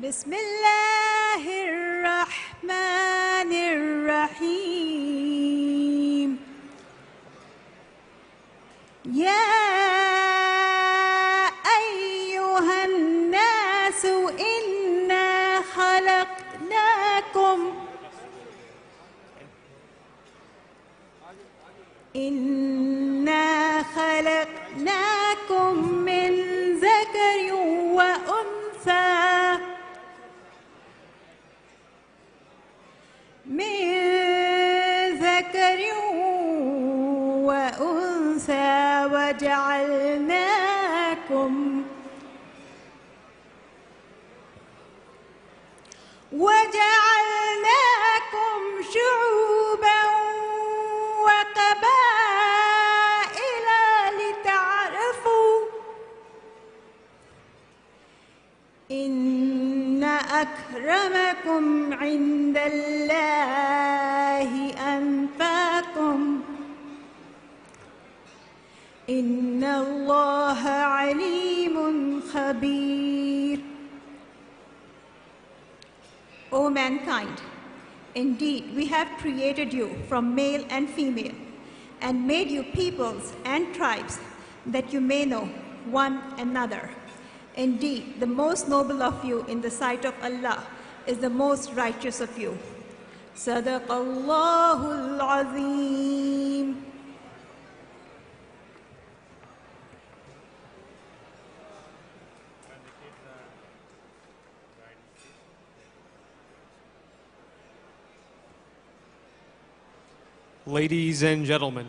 بسم الله الرحمن الرحيم يا أيها الناس إنا خلقناكم من ذكر وأنثى وجعلناكم شعوبا وقبائل لتعارفوا إن أكرمكم عند الله أتقاكم إن الله عليم خبير. O mankind, indeed we have created you from male and female and made you peoples and tribes that you may know one another. Indeed, the most noble of you in the sight of Allah is the most righteous of you. Sadaqallahul Azim. Ladies and gentlemen,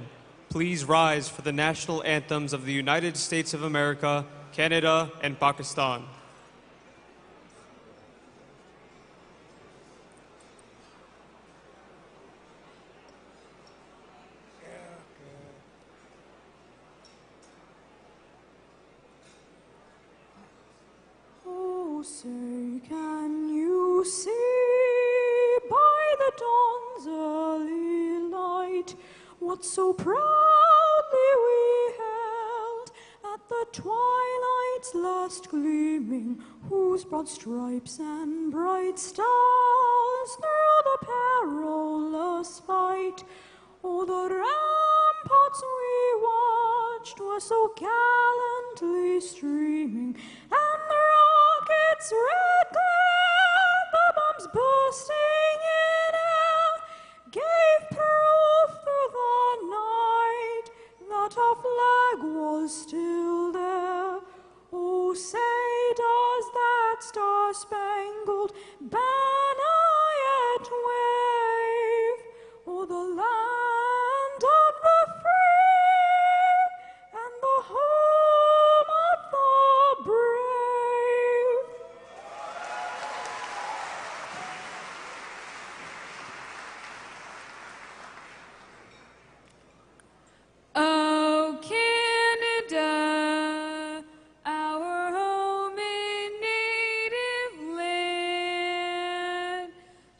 please rise for the national anthems of the United States of America, Canada, and Pakistan. Oh, say, can you see by the dawn's early light what so proudly we held at the twilight's last gleaming, whose broad stripes and bright stars through the perilous fight? Oh, the ramparts we watched were so gallantly streaming, and the rockets' red glare, the bombs bursting in air, gave proof through the night that our flag was still there. Oh, say, does that star-spangled banner yet wave o'er the land of the free and the home of the brave? Oh, Canada, our home and native land,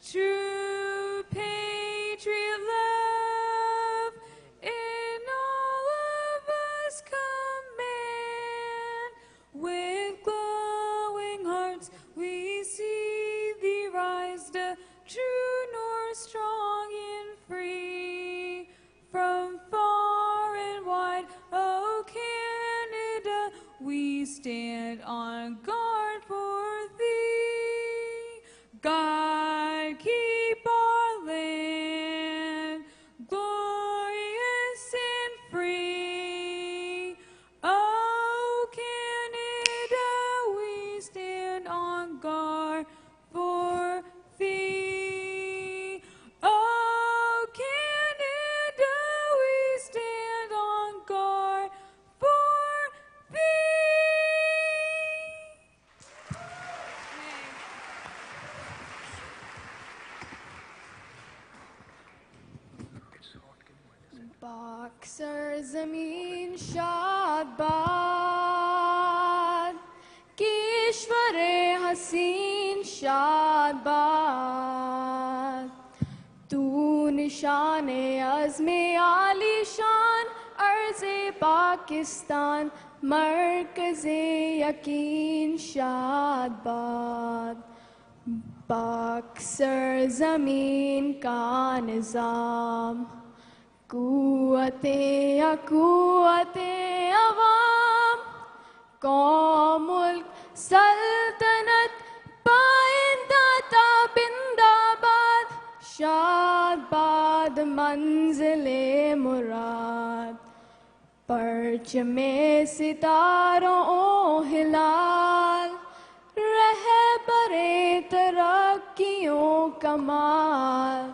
true patriot love in all of us command. With glowing hearts we see thee rise, the true north, strong and free, from far and wide. Oh, Canada, we stand on guard for thee. God, keep our land glorious and free. Oh, Canada, we stand on guard for thee. Oh, Canada, we stand on guard for thee. Boxer zameen shad baad, Kishware haseen shad baad. Tu nishane azme ali shan, arze Pakistan, markaze yakin shad baad. Buxar ज़मीन का निज़ाम कुव्वते अवाम कौमुल सल्तनत पाइंदा ताबिंदाबाद शादबाद मंजिले मुराद परचमे सितारों ओ हिलाल रहबरे तरक्कियों कमाल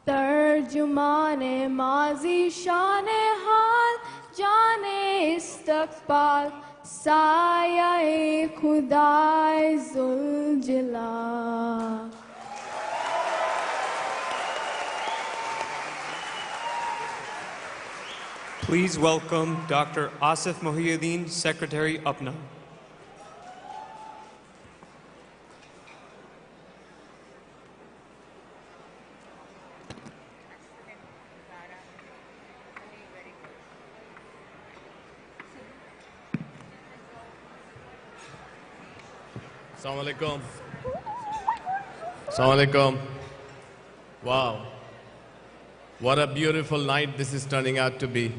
तर्जुमाने माजी शाने हाल जाने इस्तकबाल साये खुदाए ज़ुल्जलाल Please welcome Dr. Asif Mohiuddin, Secretary APPNA. Assalamu alaikum. Assalamu alaikum. Wow. What a beautiful night this is turning out to be.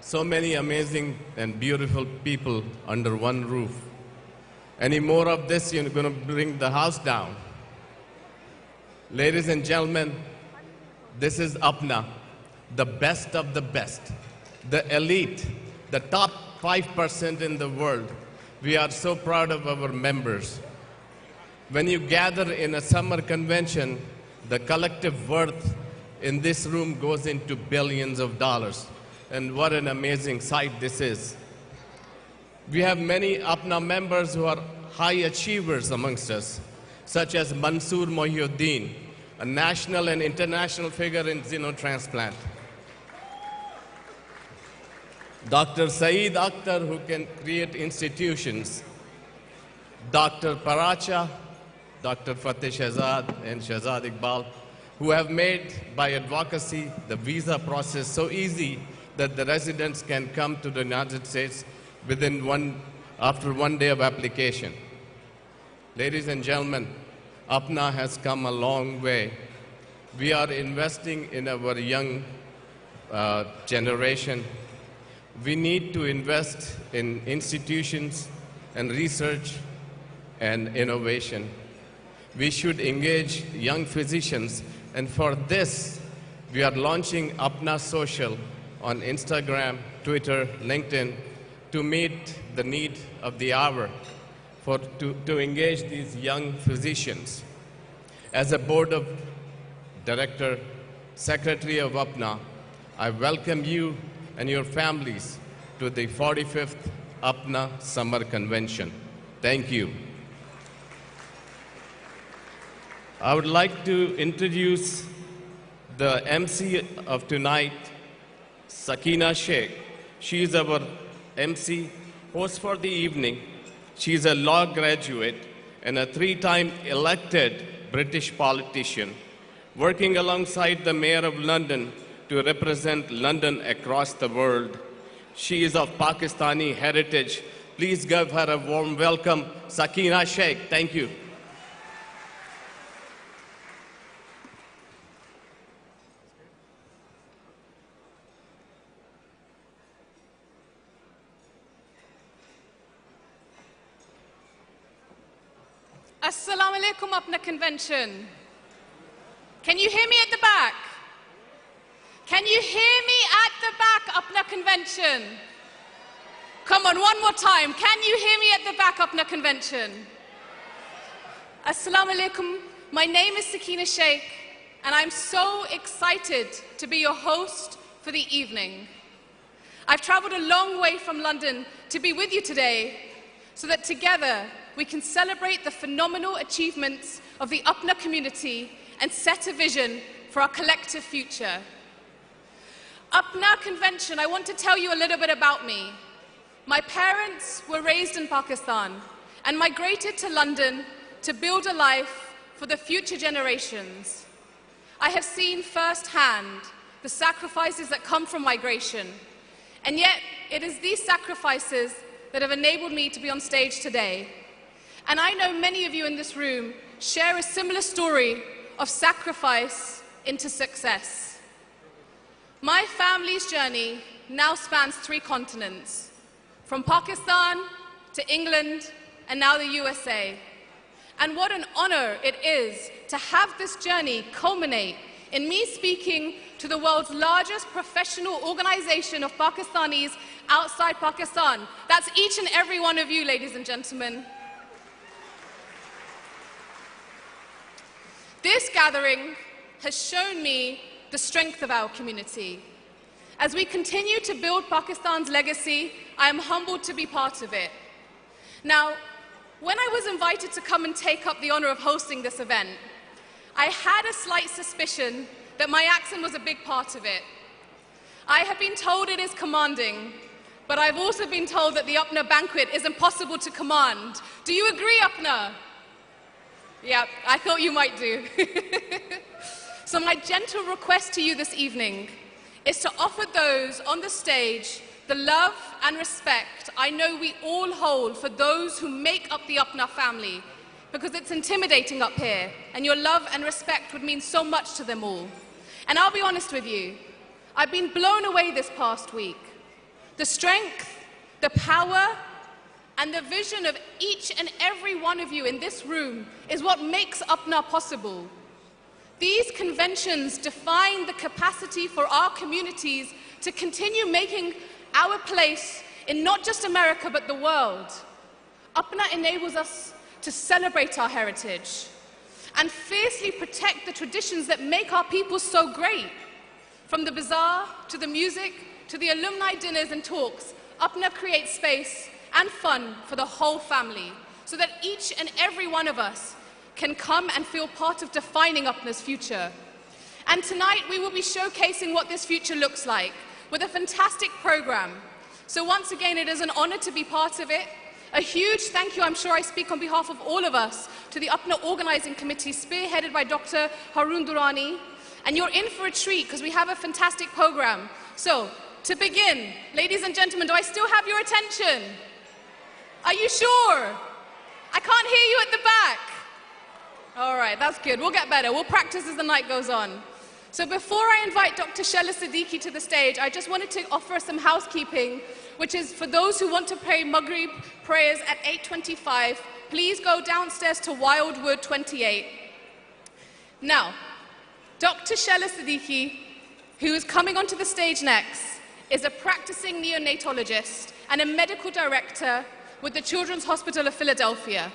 So many amazing and beautiful people under one roof. Any more of this, you're going to bring the house down. Ladies and gentlemen, this is APPNA, the best of the best, the elite, the top 5% in the world. We are so proud of our members. When you gather in a summer convention, the collective worth in this room goes into billions of dollars. And what an amazing sight this is. We have many APPNA members who are high achievers amongst us, such as Mansoor Mohiuddin, a national and international figure in xenotransplant. Dr. Saeed Akhtar, who can create institutions. Dr. Paracha, Dr. Fateh Shahzad and Shahzad Iqbal, who have made, by advocacy, the visa process so easy that the residents can come to the United States after 1 day of application. Ladies and gentlemen, APPNA has come a long way. We are investing in our young generation. We need to invest in institutions and research and innovation. We should engage young physicians, and for this, we are launching APPNA Social on Instagram, Twitter, LinkedIn to meet the need of the hour to engage these young physicians. As a board of director, secretary of APPNA, I welcome you and your families to the 45th APPNA Summer Convention. Thank you. I would like to introduce the MC of tonight, Sakina Sheikh. She is our MC, host for the evening. She is a law graduate and a 3-time elected British politician, working alongside the Mayor of London to represent London across the world. She is of Pakistani heritage. Please give her a warm welcome, Sakina Sheikh. Thank you. Assalamu alaikum, APPNA Convention. Can you hear me at the back? Can you hear me at the back, APPNA Convention? Come on, one more time. Can you hear me at the back, APPNA Convention? Assalamu alaikum. My name is Sakina Sheikh, and I'm so excited to be your host for the evening. I've traveled a long way from London to be with you today so that together we can celebrate the phenomenal achievements of the APPNA community and set a vision for our collective future. APPNA Convention, I want to tell you a little bit about me. My parents were raised in Pakistan and migrated to London to build a life for the future generations. I have seen firsthand the sacrifices that come from migration, and yet it is these sacrifices that have enabled me to be on stage today. And I know many of you in this room share a similar story of sacrifice into success. My family's journey now spans 3 continents, from Pakistan to England and now the USA. And what an honor it is to have this journey culminate in me speaking to the world's largest professional organization of Pakistanis outside Pakistan. That's each and every one of you, ladies and gentlemen. This gathering has shown me the strength of our community. As we continue to build Pakistan's legacy, I am humbled to be part of it. Now, when I was invited to come and take up the honor of hosting this event, I had a slight suspicion that my accent was a big part of it. I have been told it is commanding, but I've also been told that the APPNA banquet is impossible to command. Do you agree, APPNA? Yeah, I thought you might do. So my gentle request to you this evening is to offer those on the stage the love and respect I know we all hold for those who make up the APPNA family, because it's intimidating up here, and your love and respect would mean so much to them all. And I'll be honest with you, I've been blown away this past week. The strength, the power, and the vision of each and every one of you in this room is what makes APPNA possible. These conventions define the capacity for our communities to continue making our place in not just America, but the world. APPNA enables us to celebrate our heritage and fiercely protect the traditions that make our people so great. From the bazaar, to the music, to the alumni dinners and talks, APPNA creates space and fun for the whole family, so that each and every one of us can come and feel part of defining APPNA's future. And tonight we will be showcasing what this future looks like with a fantastic program. So once again, it is an honor to be part of it. A huge thank you, I'm sure I speak on behalf of all of us, to the APPNA Organizing Committee, spearheaded by Dr. Haroon Durrani. And you're in for a treat, because we have a fantastic program. So, to begin, ladies and gentlemen, do I still have your attention? Are you sure? I can't hear you at the back. All right, that's good. We'll get better. We'll practice as the night goes on. So before I invite Dr. Shella Siddiqui to the stage, I just wanted to offer some housekeeping, which is for those who want to pray Maghrib prayers at 8:25, please go downstairs to Wildwood 28. Now, Dr. Shella Siddiqui, who is coming onto the stage next, is a practicing neonatologist and a medical director with the Children's Hospital of Philadelphia.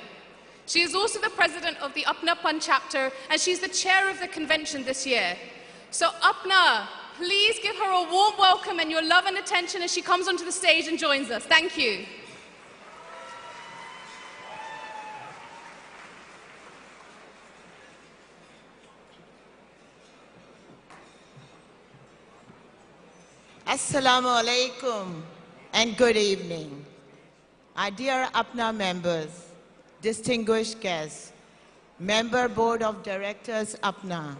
She is also the president of the APPNA PUN chapter, and she's the chair of the convention this year. So APPNA, please give her a warm welcome and your love and attention as she comes onto the stage and joins us. Thank you. Assalamu alaikum and good evening. Our dear APPNA members, distinguished guests, Member Board of Directors APPNA,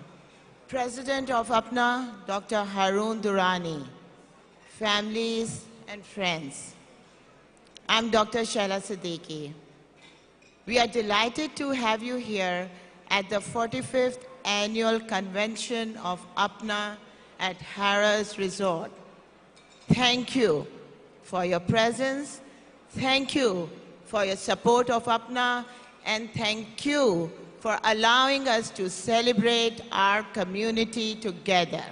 President of APPNA, Dr. Haroon Durrani, families and friends. I'm Dr. Shella Siddiqui. We are delighted to have you here at the 45th Annual Convention of APPNA at Harrah's Resort. Thank you for your presence, thank you for your support of APPNA, and thank you for allowing us to celebrate our community together.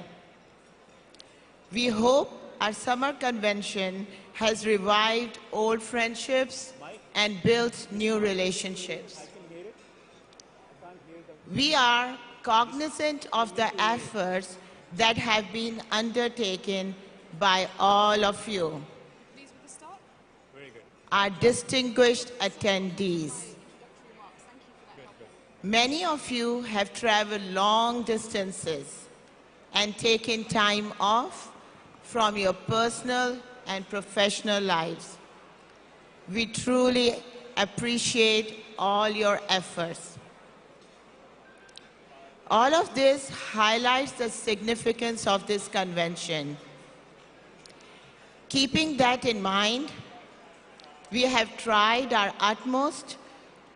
We hope our summer convention has revived old friendships and built new relationships. We are cognizant of the efforts that have been undertaken by all of you, our distinguished attendees. Many of you have traveled long distances and taken time off from your personal and professional lives. We truly appreciate all your efforts. All of this highlights the significance of this convention. Keeping that in mind, we have tried our utmost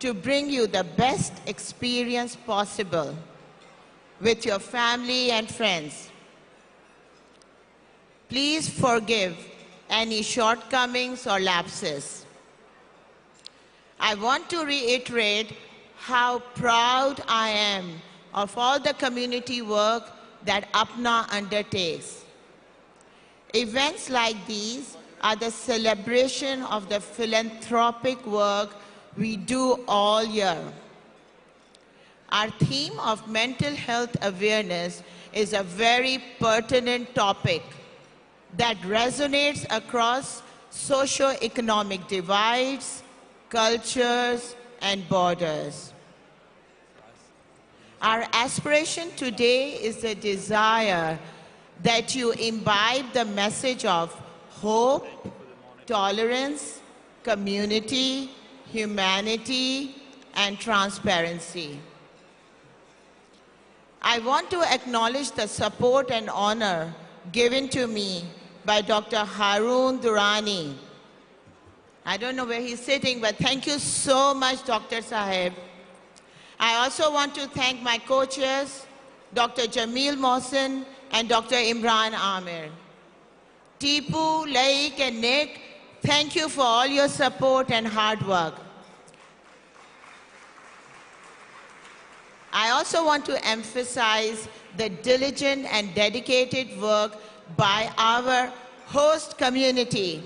to bring you the best experience possible with your family and friends. Please forgive any shortcomings or lapses. I want to reiterate how proud I am of all the community work that APPNA undertakes. Events like these are the celebration of the philanthropic work we do all year. Our theme of mental health awareness is a very pertinent topic that resonates across socio-economic divides, cultures, and borders. Our aspiration today is the desire that you imbibe the message of hope, tolerance, community, humanity, and transparency. I want to acknowledge the support and honor given to me by Dr. Haroon Durrani. I don't know where he's sitting, but thank you so much, Dr. Sahib. I also want to thank my co-chairs, Dr. Jameel Mohsin and Dr. Imran Amir. Tipu, Laik, and Nick, thank you for all your support and hard work. I also want to emphasize the diligent and dedicated work by our host community,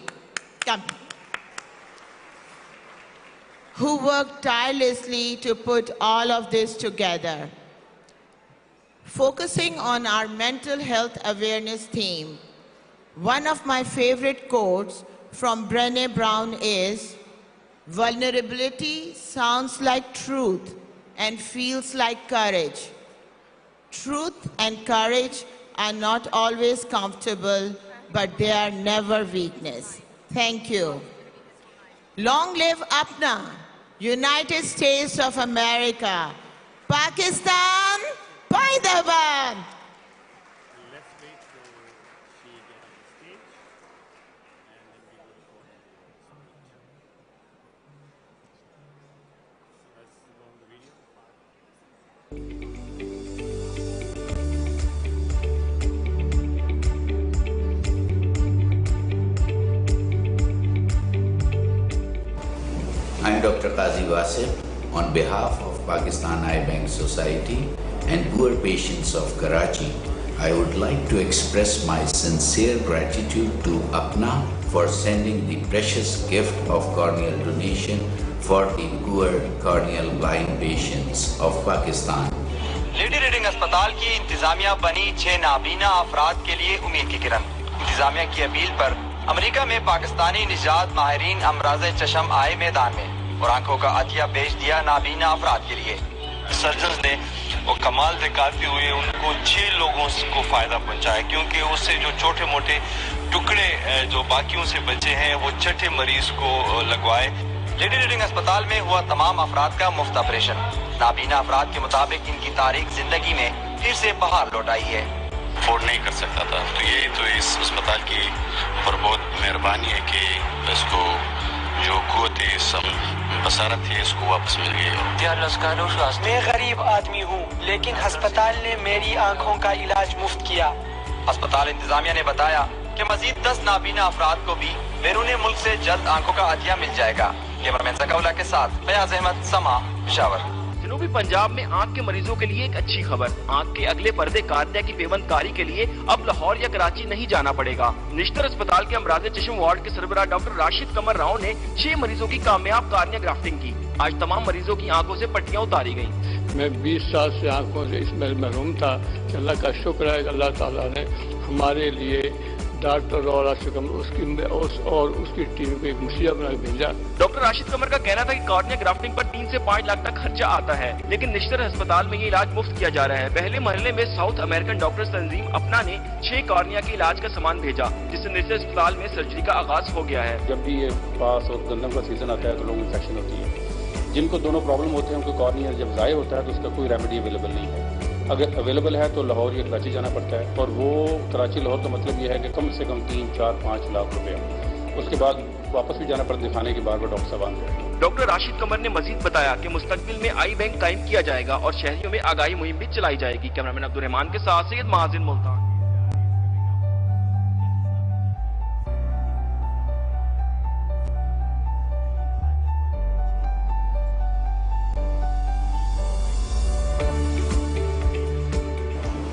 who worked tirelessly to put all of this together. Focusing on our mental health awareness theme, one of my favorite quotes from Brené Brown is, "Vulnerability sounds like truth and feels like courage. Truth and courage are not always comfortable, but they are never weakness." Thank you. Long live APPNA, United States of America, Pakistan, Paidabad. I'm Dr. Qazi Wasif. On behalf of Pakistan Eye Bank Society and poor patients of Karachi, I would like to express my sincere gratitude to APPNA for sending the precious gift of corneal donation for the poor corneal blind patients of Pakistan. Lady reading अस्पताल की इंतजामिया बनी 6 नाबीना अफराद के लिए उम्मीद की किरण। इंतजामिया की अपील पर अमेरिका में पाकिस्तानी निजात माहिरीन अमराज़ चशम आए मैदान में और आंखों का अतिया भेज दिया नाबीना अफराद के लिए। सर्जन्स ने वो कमाल दिखाते हुए उनको 6 लोगों को फायदा पहुंचाया, क्योंकि उससे जो छोटे मोटे टुकड़े जो बाकियों से बचे हैं वो छठे मरीज को लगवाए। लेडी रीडिंग अस्पताल में हुआ तमाम अफराद का मुफ्त ऑपरेशन। नाबीना अफराद के मुताबिक इनकी तारीख जिंदगी में फिर से बहार लौट आई है। अफोर्ड नहीं कर सकता था, तो ये तो इस अस्पताल की ऊपर बहुत मेहरबानी है कि इसको जो कुव्वत बसारत थी इसको वापस मिल गई। मैं गरीब आदमी हूँ, लेकिन अस्पताल ने मेरी आंखों का इलाज मुफ्त किया। अस्पताल इंतजामिया ने बताया कि मजीद 10 नाबीना अफराद को भी बैरून मुल्क से जल्द आंखों का अतिया मिल जाएगा। कैमरामैन सकौला के साथ फयाज अहमद, समा, पेशावर। जनूबी पंजाब में आंख के मरीजों के लिए एक अच्छी खबर। आंख के अगले पर्दे कार्निया की पेवंदकारी के लिए अब लाहौर या कराची नहीं जाना पड़ेगा। निश्तर अस्पताल के अमराज़ चश्म वार्ड के सरबराह डॉक्टर राशिद कमर राव ने 6 मरीजों की कामयाब कार्निया ग्राफ्टिंग की। आज तमाम मरीजों की आंखों से पट्टियां उतारी गयी। मैं 20 साल से आंखों से इसमें महरूम था। अल्लाह का शुक्र है, अल्लाह ताला ने हमारे लिए डॉक्टर राशिद कमर और उसकी टीम को एक मुसीबा बना भेजा। डॉक्टर राशिद कमर का कहना था कि कार्निया ग्राफ्टिंग पर 3 से 5 लाख तक खर्चा आता है, लेकिन निश्तर अस्पताल में ये इलाज मुफ्त किया जा रहा है। पहले मरहले में साउथ अमेरिकन डॉक्टर तंजीम अपना ने 6 कार्निया के इलाज का सामान भेजा, जिससे निश्तर अस्पताल में सर्जरी का आगाज हो गया है। जब भी ये पास और गंदम का सीजन आता है तो लोगों को इन्फेक्शन होती है। जिनको दोनों प्रॉब्लम होते हैं उनको कार्निया जब ज़ाय होता है तो उसका कोई रेमेडी अवेलेबल नहीं है। अगर अवेलेबल है तो लाहौर या कराची जाना पड़ता है, और वो कराची लाहौर का मतलब ये है कि कम से कम 3, 4, 5 लाख रुपया। उसके बाद वापस भी जाना पड़ा दिखाने के बार डॉक्टर साहब आए। डॉक्टर राशिद कमर ने मजीद बताया कि मुस्तकबिल में आई बैंक कायम किया जाएगा और शहरियों में आगाही मुहिम भी चलाई जाएगी। कैमरामैन अब्दुल रहमान के साथ सैयद महाजिन मुल्तान।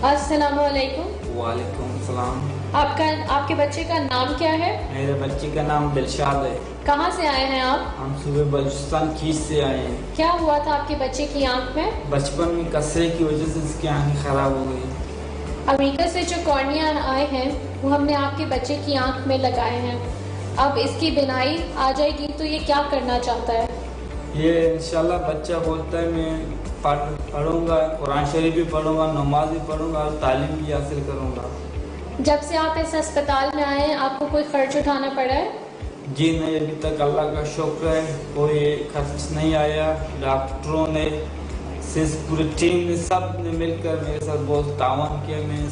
अस्सलाम वालेकुम। वालेकुम सलाम। आपके बच्चे का नाम क्या है? मेरे बच्चे का नाम दिलशाद है। कहाँ से आए हैं आप? हम सुबह बलूचिस्तान खींच से आए हैं। क्या हुआ था आपके बच्चे की आंख में? बचपन में कचरे की वजह से उसकी आंखें खराब हो गई। अमेरिका से जो कॉर्निया आए हैं वो हमने आपके बच्चे की आंख में लगाए हैं। अब इसकी बिनाई आ जाएगी तो ये क्या करना चाहता है? ये इंशाल्लाह बच्चा बोलता है मैं पढ़ूंगा, कुरान शरीफ भी पढ़ूंगा, नमाज भी पढ़ूंगा और तालीम भी हासिल करूंगा। जब से आप इस अस्पताल में आए हैं आपको कोई खर्च उठाना पड़ा है? जी नहीं, अभी तक अल्लाह का शुक्र है कोई खर्च नहीं आया। डॉक्टरों ने पूरी टीम ने सब ने मिलकर मेरे साथ बहुत तावन किया। मैं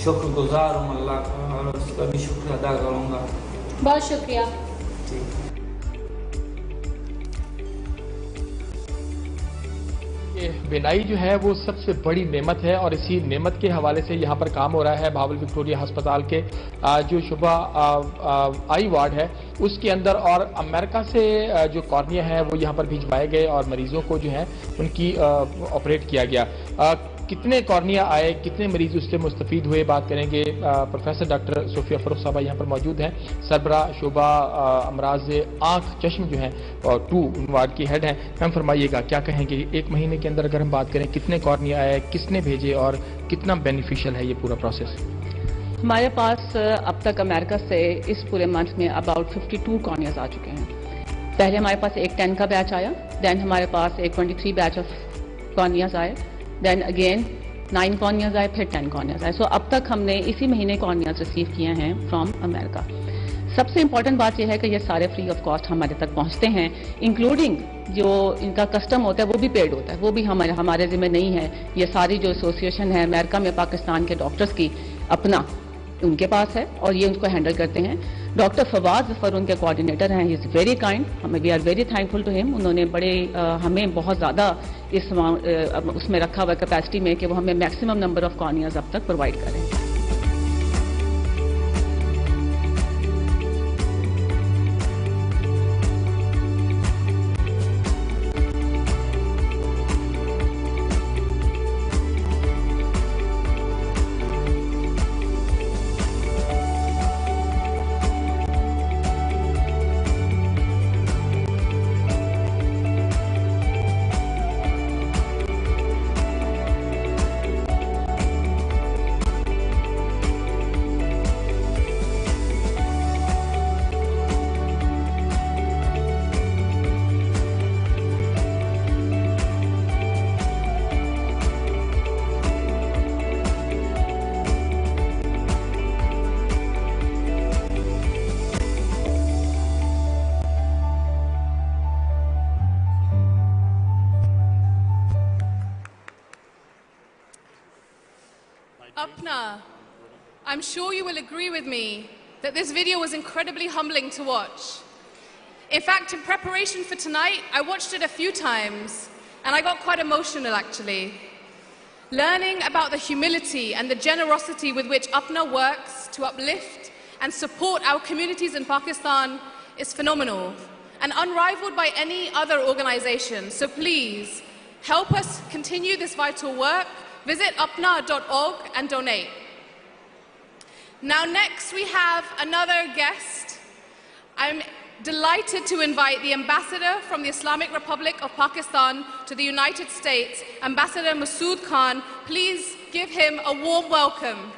शुक्रगुजार हूँ अल्लाह का और उसका भी शुक्र अदा करूँगा। बहुत शुक्रिया। बिनाई जो है वो सबसे बड़ी नेमत है और इसी नेमत के हवाले से यहाँ पर काम हो रहा है। भावल विक्टोरिया अस्पताल के जो शुबा आई वार्ड है उसके अंदर, और अमेरिका से जो कॉर्निया है वो यहाँ पर भिजवाए गए और मरीजों को जो है उनकी ऑपरेट किया गया। कितने कॉर्निया आए, कितने मरीज उससे मुस्तफीद हुए, बात करेंगे। प्रोफेसर डॉक्टर सोफिया फरूख साहबा यहाँ पर मौजूद हैं, सरबरा शोबा अमराज आँख चश्म जो हैं और 2 वार्ड की हेड हैं। मैम फरमाइएगा क्या कहेंगे, एक महीने के अंदर अगर हम बात करें कितने कॉर्निया आए, किसने भेजे और कितना बेनिफिशियल है ये पूरा प्रोसेस? हमारे पास अब तक अमेरिका से इस पूरे मंथ में अबाउट 52 कॉर्नियाज आ चुके हैं। पहले हमारे पास एक 10 का बैच आया, देन हमारे पास एक 23 बैच ऑफ कॉर्नियाज आए, देन अगेन 9 कॉर्नियाज आए, फिर 10 कॉर्नियाज आए। सो अब तक हमने इसी महीने कॉर्नियाज रिसीव किए हैं फ्रॉम अमेरिका। सबसे इंपॉर्टेंट बात यह है कि ये सारे फ्री ऑफ कॉस्ट हमारे तक पहुंचते हैं, इंक्लूडिंग जो इनका कस्टम होता है वो भी पेड होता है, वो भी हमारे जिम्मे नहीं है। ये सारी जो एसोसिएशन है अमेरिका में पाकिस्तान के डॉक्टर्स की अपना उनके पास है और ये उनको हैंडल करते हैं। डॉक्टर फवाद जफर उनके कोऑर्डिनेटर हैं, ही इज़ वेरी काइंड, हमें we are very thankful to him. उन्होंने बड़े हमें बहुत ज़्यादा इस उसमें रखा हुआ कैपेसिटी में कि वो हमें मैक्सिमम नंबर ऑफ कॉर्नियाज अब तक प्रोवाइड करें। APPNA, I'm sure you will agree with me that this video was incredibly humbling to watch. In fact, in preparation for tonight, I watched it a few times and I got quite emotional actually. Learning about the humility and the generosity with which APPNA works to uplift and support our communities in Pakistan is phenomenal and unrivaled by any other organization. So please, help us continue this vital work. Visit appna.org and donate. Now next we have another guest. I'm delighted to invite the Ambassador from the Islamic Republic of Pakistan to the United States, Ambassador Masood Khan. Please give him a warm welcome.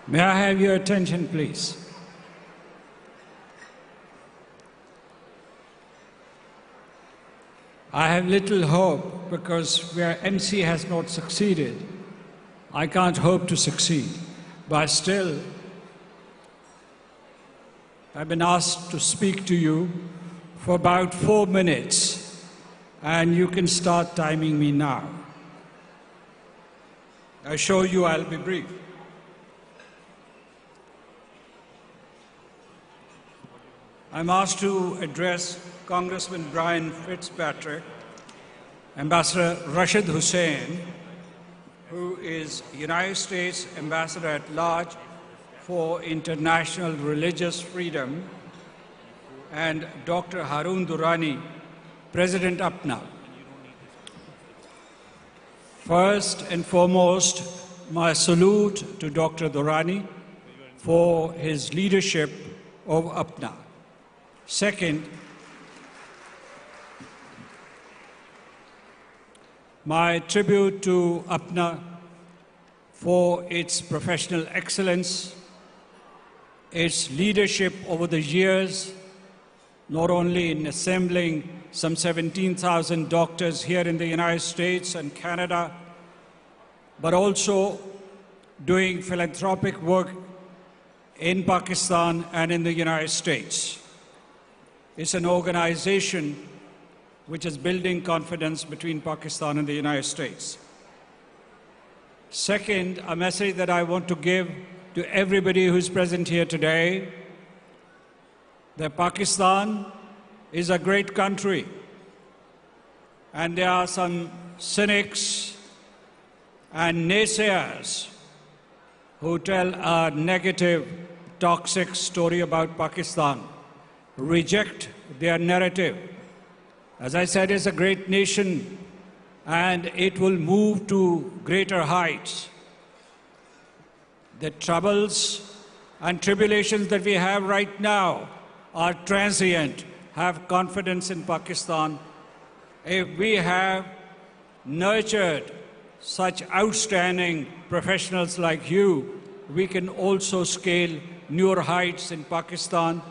May I have your attention, please? I have little hope because where MC has not succeeded, I can't hope to succeed. But still, I've been asked to speak to you for about 4 minutes, and you can start timing me now. I assure you I'll be brief. I'm asked to address Congressman Brian Fitzpatrick, Ambassador Rashid Hussain, who is United States Ambassador at Large for International Religious Freedom, and Dr. Harun Durrani, President APPNA. First and foremost, my salute to Dr. Durrani for his leadership of APPNA. Second, my tribute to APPNA for its professional excellence, its leadership over the years, not only in assembling some 17,000 doctors here in the United States and Canada, but also doing philanthropic work in Pakistan and in the United States. It's an organization which is building confidence between Pakistan and the United States. Second, a message that I want to give to everybody who's present here today, that Pakistan is a great country, and there are some cynics and naysayers who tell a negative, toxic story about Pakistan. Reject their narrative. As I said, it's a great nation, and it will move to greater heights. The troubles and tribulations that we have right now are transient. Have confidence in Pakistan. If we have nurtured such outstanding professionals like you, we can also scale newer heights in Pakistan.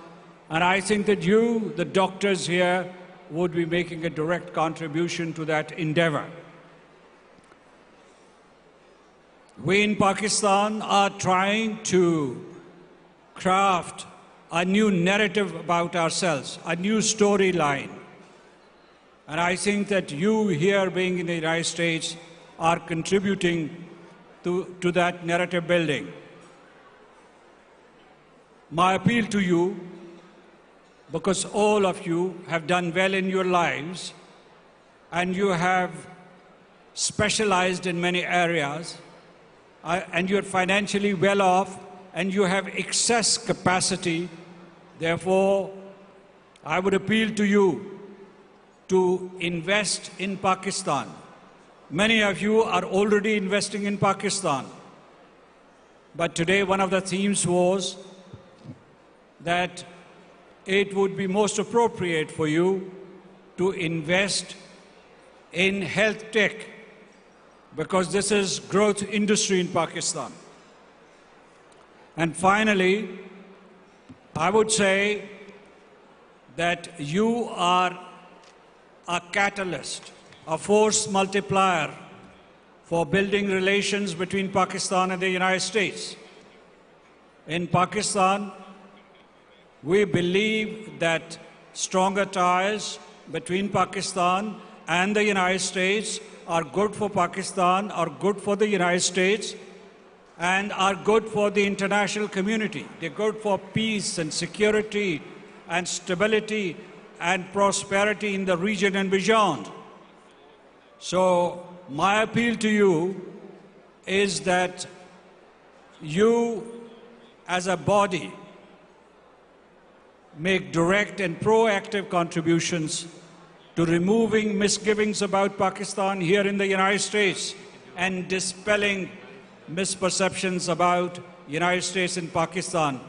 And I think that you, the doctors here, would be making a direct contribution to that endeavor. We in Pakistan are trying to craft a new narrative about ourselves, a new storyline. And I think that you here being in the United States are contributing to that narrative building. My appeal to you, because all of you have done well in your lives and you have specialized in many areas and you're financially well off and you have excess capacity. Therefore, I would appeal to you to invest in Pakistan. Many of you are already investing in Pakistan. But today one of the themes was that it would be most appropriate for you to invest in health tech, because this is growth industry in Pakistan. And finally, I would say that you are a catalyst, a force multiplier for building relations between Pakistan and the United States. In Pakistan, we believe that stronger ties between Pakistan and the United States are good for Pakistan, are good for the United States, and are good for the international community. They're good for peace and security and stability and prosperity in the region and beyond. So my appeal to you is that you, as a body, make direct and proactive contributions to removing misgivings about Pakistan here in the United States and dispelling misperceptions about United States and Pakistan.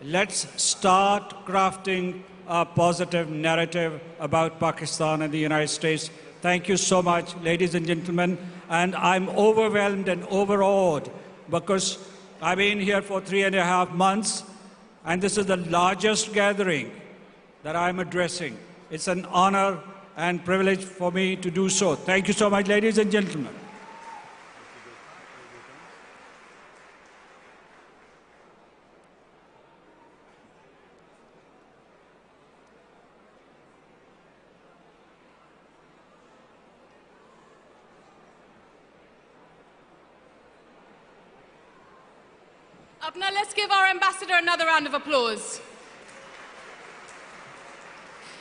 Let's start crafting a positive narrative about Pakistan and the United States. Thank you so much, ladies and gentlemen. And I'm overwhelmed and overawed because I've been here for 3.5 months, and this is the largest gathering that I'm addressing. It's an honor and privilege for me to do so. Thank you so much, ladies and gentlemen. APPNA, let's give our ambassador another round of applause.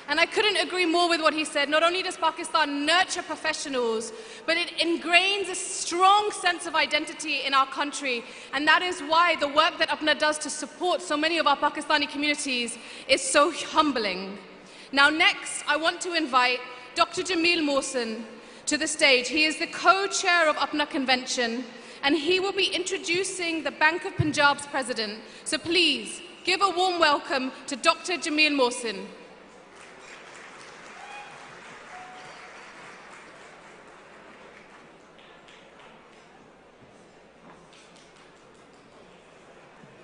And I couldn't agree more with what he said. Not only does Pakistan nurture professionals, but it ingrains a strong sense of identity in our country. And that is why the work that APPNA does to support so many of our Pakistani communities is so humbling. Now next, I want to invite Dr. Jameel Mohsin to the stage. He is the co-chair of APPNA Convention, and he will be introducing the Bank of Punjab's president. So please, give a warm welcome to Dr. Jameel Mohsin.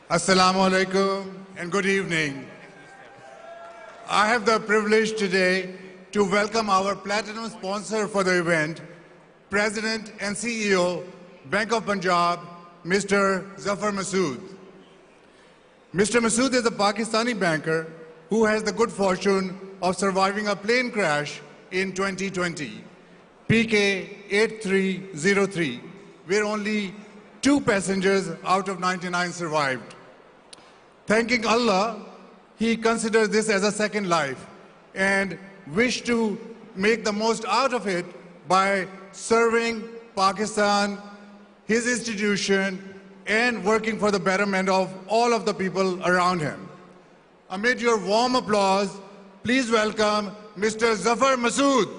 Assalamu alaikum and good evening. I have the privilege today to welcome our platinum sponsor for the event, President and CEO, Bank of Punjab, Mr. Zafar Masood. Mr. Masood is a Pakistani banker who has the good fortune of surviving a plane crash in 2020, PK 8303, where only 2 passengers out of 99 survived. Thanking Allah, he considers this as a second life and wished to make the most out of it by serving Pakistan, his institution, and working for the betterment of all of the people around him. Amid your warm applause, please welcome Mr. Zafar Masood.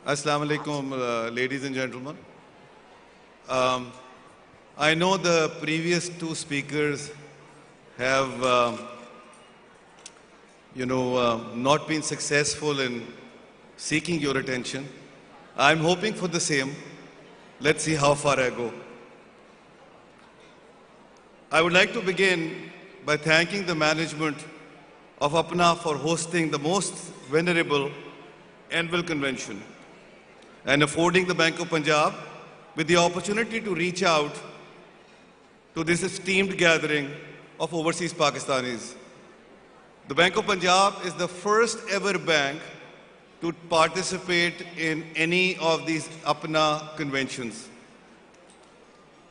Assalamu alaikum, ladies and gentlemen. I know the previous 2 speakers have, not been successful in seeking your attention. I'm hoping for the same. Let's see how far I go. I would like to begin by thanking the management of APPNA for hosting the most venerable annual convention and affording the Bank of Punjab with the opportunity to reach out to this esteemed gathering of overseas Pakistanis. The Bank of Punjab is the first ever bank to participate in any of these APPNA conventions.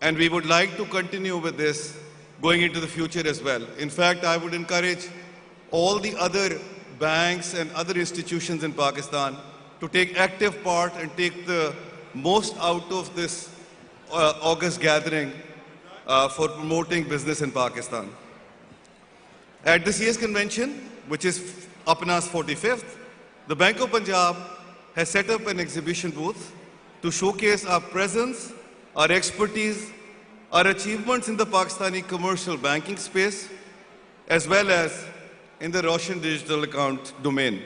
And we would like to continue with this going into the future as well. In fact, I would encourage all the other banks and other institutions in Pakistan to take active part and take the most out of this August gathering for promoting business in Pakistan. At this year's convention, which is APPNA's 45th, the Bank of Punjab has set up an exhibition booth to showcase our presence, our expertise, our achievements in the Pakistani commercial banking space, as well as in the Roshan digital account domain.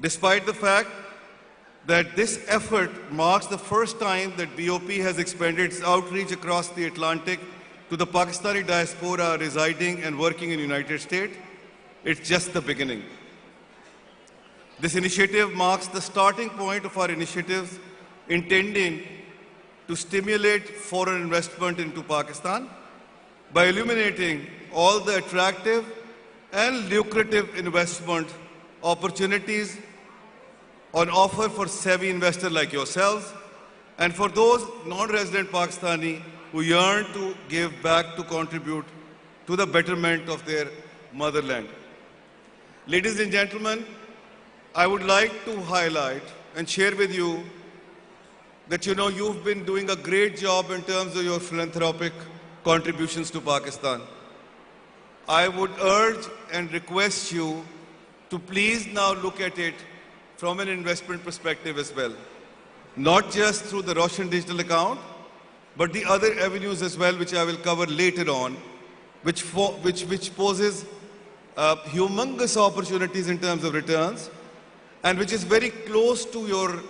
Despite the fact that this effort marks the first time that BOP has expanded its outreach across the Atlantic to the Pakistani diaspora residing and working in the United States, it's just the beginning. This initiative marks the starting point of our initiatives intending to stimulate foreign investment into Pakistan by illuminating all the attractive and lucrative investment opportunities on offer for savvy investors like yourselves and for those non-resident Pakistani who yearn to give back to contribute to the betterment of their motherland. Ladies and gentlemen, I would like to highlight and share with you that you've been doing a great job in terms of your philanthropic contributions to Pakistan. I would urge and request you to please now look at it from an investment perspective as well. Not just through the Roshan digital account, but the other avenues as well, which I will cover later on, which poses humongous opportunities in terms of returns, and which is very close to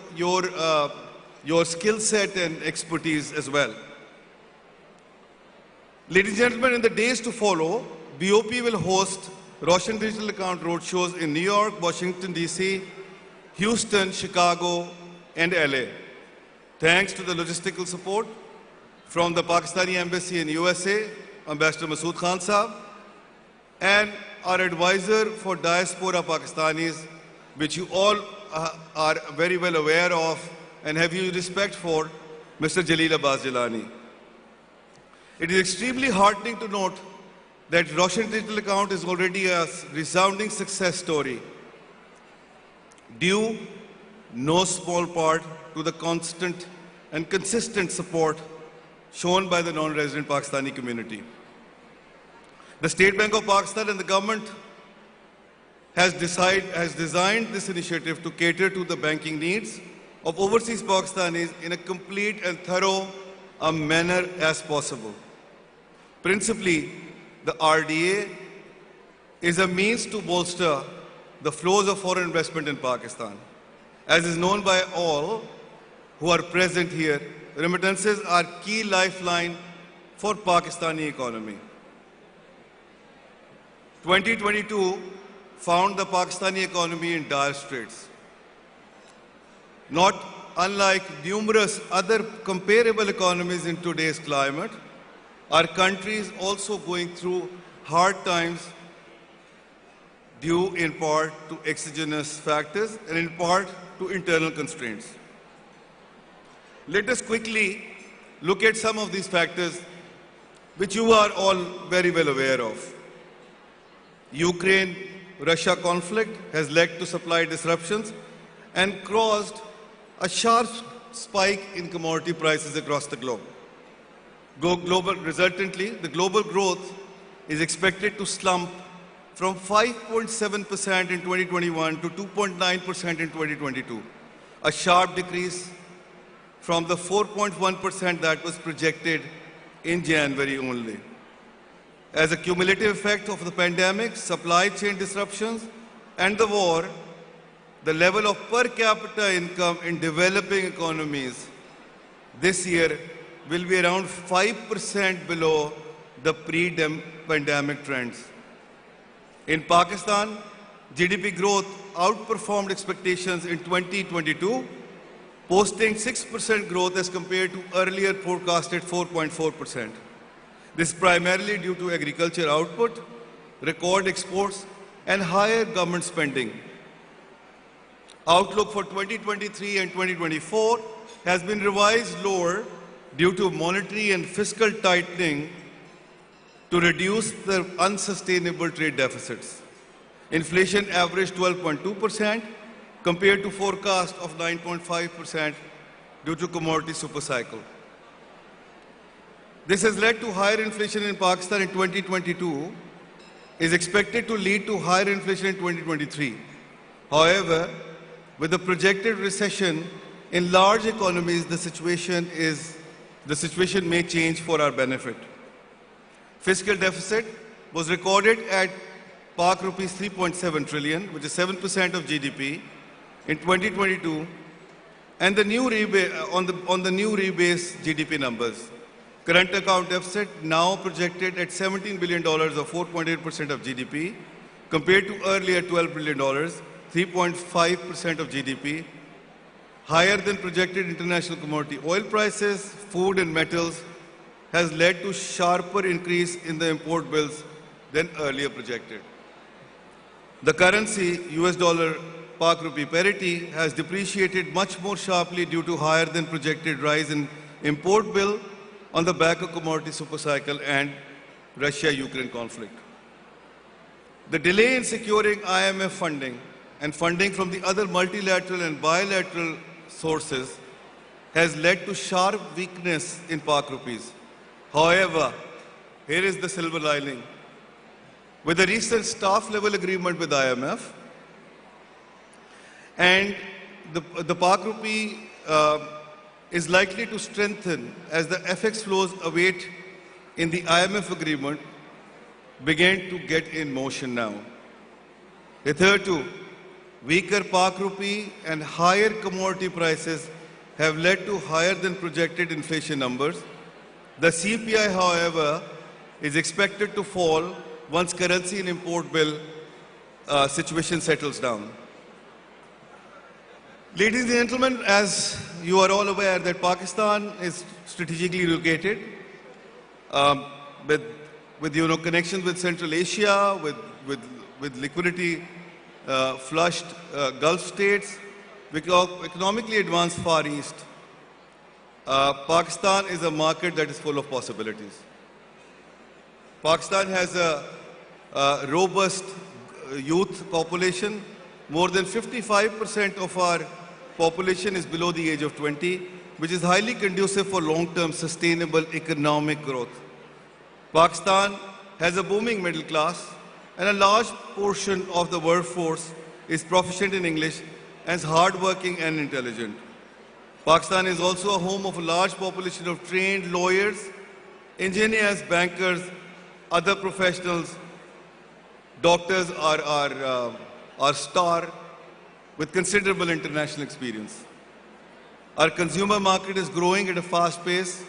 your skill set and expertise as well. Ladies and gentlemen, in the days to follow, BOP will host Roshan Digital Account roadshows in New York, Washington, D.C., Houston, Chicago, and LA. Thanks to the logistical support from the Pakistani Embassy in USA, Ambassador Masood Khan Saab, and our advisor for diaspora Pakistanis, which you all are very well aware of and have huge respect for, Mr. Jalil Abbas Jalani. It is extremely heartening to note that Roshan Digital Account is already a resounding success story, due no small part to the constant and consistent support shown by the non-resident Pakistani community. The State Bank of Pakistan and the government has designed this initiative to cater to the banking needs of overseas Pakistanis in a complete and thorough manner as possible. Principally, the RDA is a means to bolster the flows of foreign investment in Pakistan. As is known by all who are present here, remittances are key lifeline for Pakistani economy. 2022 found the Pakistani economy in dire straits. Not unlike numerous other comparable economies in today's climate, our country is also going through hard times due in part to exogenous factors and in part to internal constraints. Let us quickly look at some of these factors which you are all very well aware of. Ukraine-Russia conflict has led to supply disruptions and caused a sharp spike in commodity prices across the globe. Resultantly, the global growth is expected to slump from 5.7% in 2021 to 2.9% in 2022, a sharp decrease from the 4.1% that was projected in January only. As a cumulative effect of the pandemic, supply chain disruptions, and the war, the level of per capita income in developing economies this year will be around 5% below the pre-pandemic trends. In Pakistan, GDP growth outperformed expectations in 2022, posting 6% growth as compared to earlier forecasted 4.4%. This is primarily due to agriculture output, record exports, and higher government spending. Outlook for 2023 and 2024 has been revised lower due to monetary and fiscal tightening to reduce the unsustainable trade deficits. Inflation averaged 12.2% compared to forecast of 9.5% due to commodity supercycle. This has led to higher inflation in Pakistan in 2022, is expected to lead to higher inflation in 2023. However, with the projected recession in large economies, the situation may change for our benefit. Fiscal deficit was recorded at Pak rupees 3.7 trillion, which is 7% of GDP in 2022, and the new on the new rebase GDP numbers. Current account deficit now projected at $17 billion or 4.8% of GDP, compared to earlier $12 billion, 3.5% of GDP, higher than projected international commodity oil prices, food and metals, has led to sharper increase in the import bills than earlier projected. The currency, US dollar Pak rupee parity, has depreciated much more sharply due to higher than projected rise in import bill on the back of commodity supercycle and Russia-Ukraine conflict. The delay in securing IMF funding and funding from the other multilateral and bilateral sources has led to sharp weakness in Pak rupees. However, here is the silver lining. With the recent staff-level agreement with IMF and the Pak rupee is likely to strengthen as the FX flows await in the IMF agreement began to get in motion now. Hitherto, weaker Pak rupee and higher commodity prices have led to higher than projected inflation numbers. The CPI, however, is expected to fall once currency and import bill situation settles down. Ladies and gentlemen, as you are all aware that Pakistan is strategically located with connections with Central Asia, with liquidity flushed Gulf states, with economically advanced Far East. Pakistan is a market that is full of possibilities. Pakistan has a robust youth population. More than 55% of our population is below the age of 20, which is highly conducive for long-term sustainable economic growth. Pakistan has a booming middle class, and a large portion of the workforce is proficient in English and is hardworking and intelligent. Pakistan is also a home of a large population of trained lawyers, engineers, bankers, other professionals. Doctors are star with considerable international experience. Our consumer market is growing at a fast pace.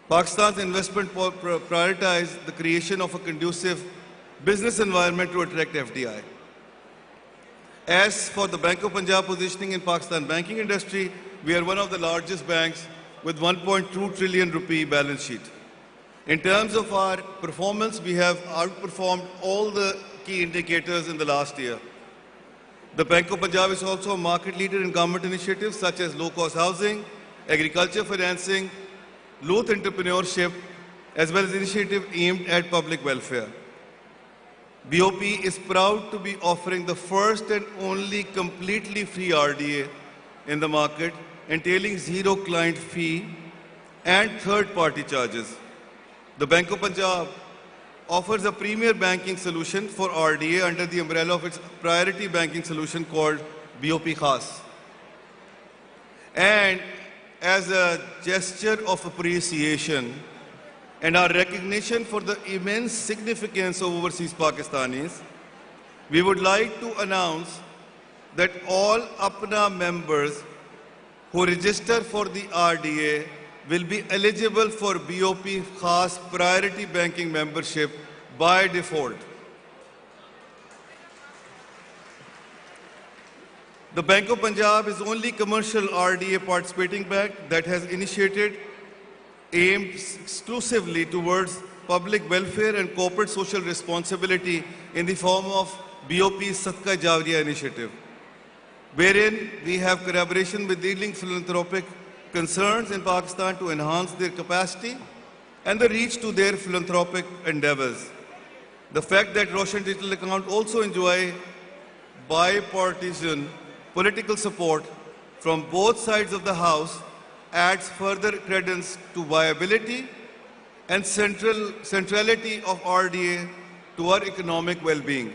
Pakistan's investment prioritize the creation of a conducive business environment to attract FDI. As for the Bank of Punjab positioning in Pakistan banking industry, we are one of the largest banks with 1.2 trillion rupee balance sheet. In terms of our performance, we have outperformed all the key indicators in the last year. The Bank of Punjab is also a market leader in government initiatives such as low-cost housing, agriculture financing, youth entrepreneurship, as well as initiatives aimed at public welfare. BOP is proud to be offering the first and only completely free RDA in the market, entailing zero client fee and third-party charges. The Bank of Punjab offers a premier banking solution for RDA under the umbrella of its priority banking solution called BOP Khas. And as a gesture of appreciation and our recognition for the immense significance of overseas Pakistanis, we would like to announce that all APPNA members who register for the RDA will be eligible for BOP Khas priority banking membership by default. The Bank of Punjab is the only commercial RDA participating bank that has initiated aimed exclusively towards public welfare and corporate social responsibility in the form of BOP's Sadqa Jawariya initiative, wherein we have collaboration with leading philanthropic concerns in Pakistan to enhance their capacity and the reach to their philanthropic endeavors. The fact that Roshan Digital Account also enjoy bipartisan political support from both sides of the House adds further credence to viability and centrality of RDA to our economic well-being.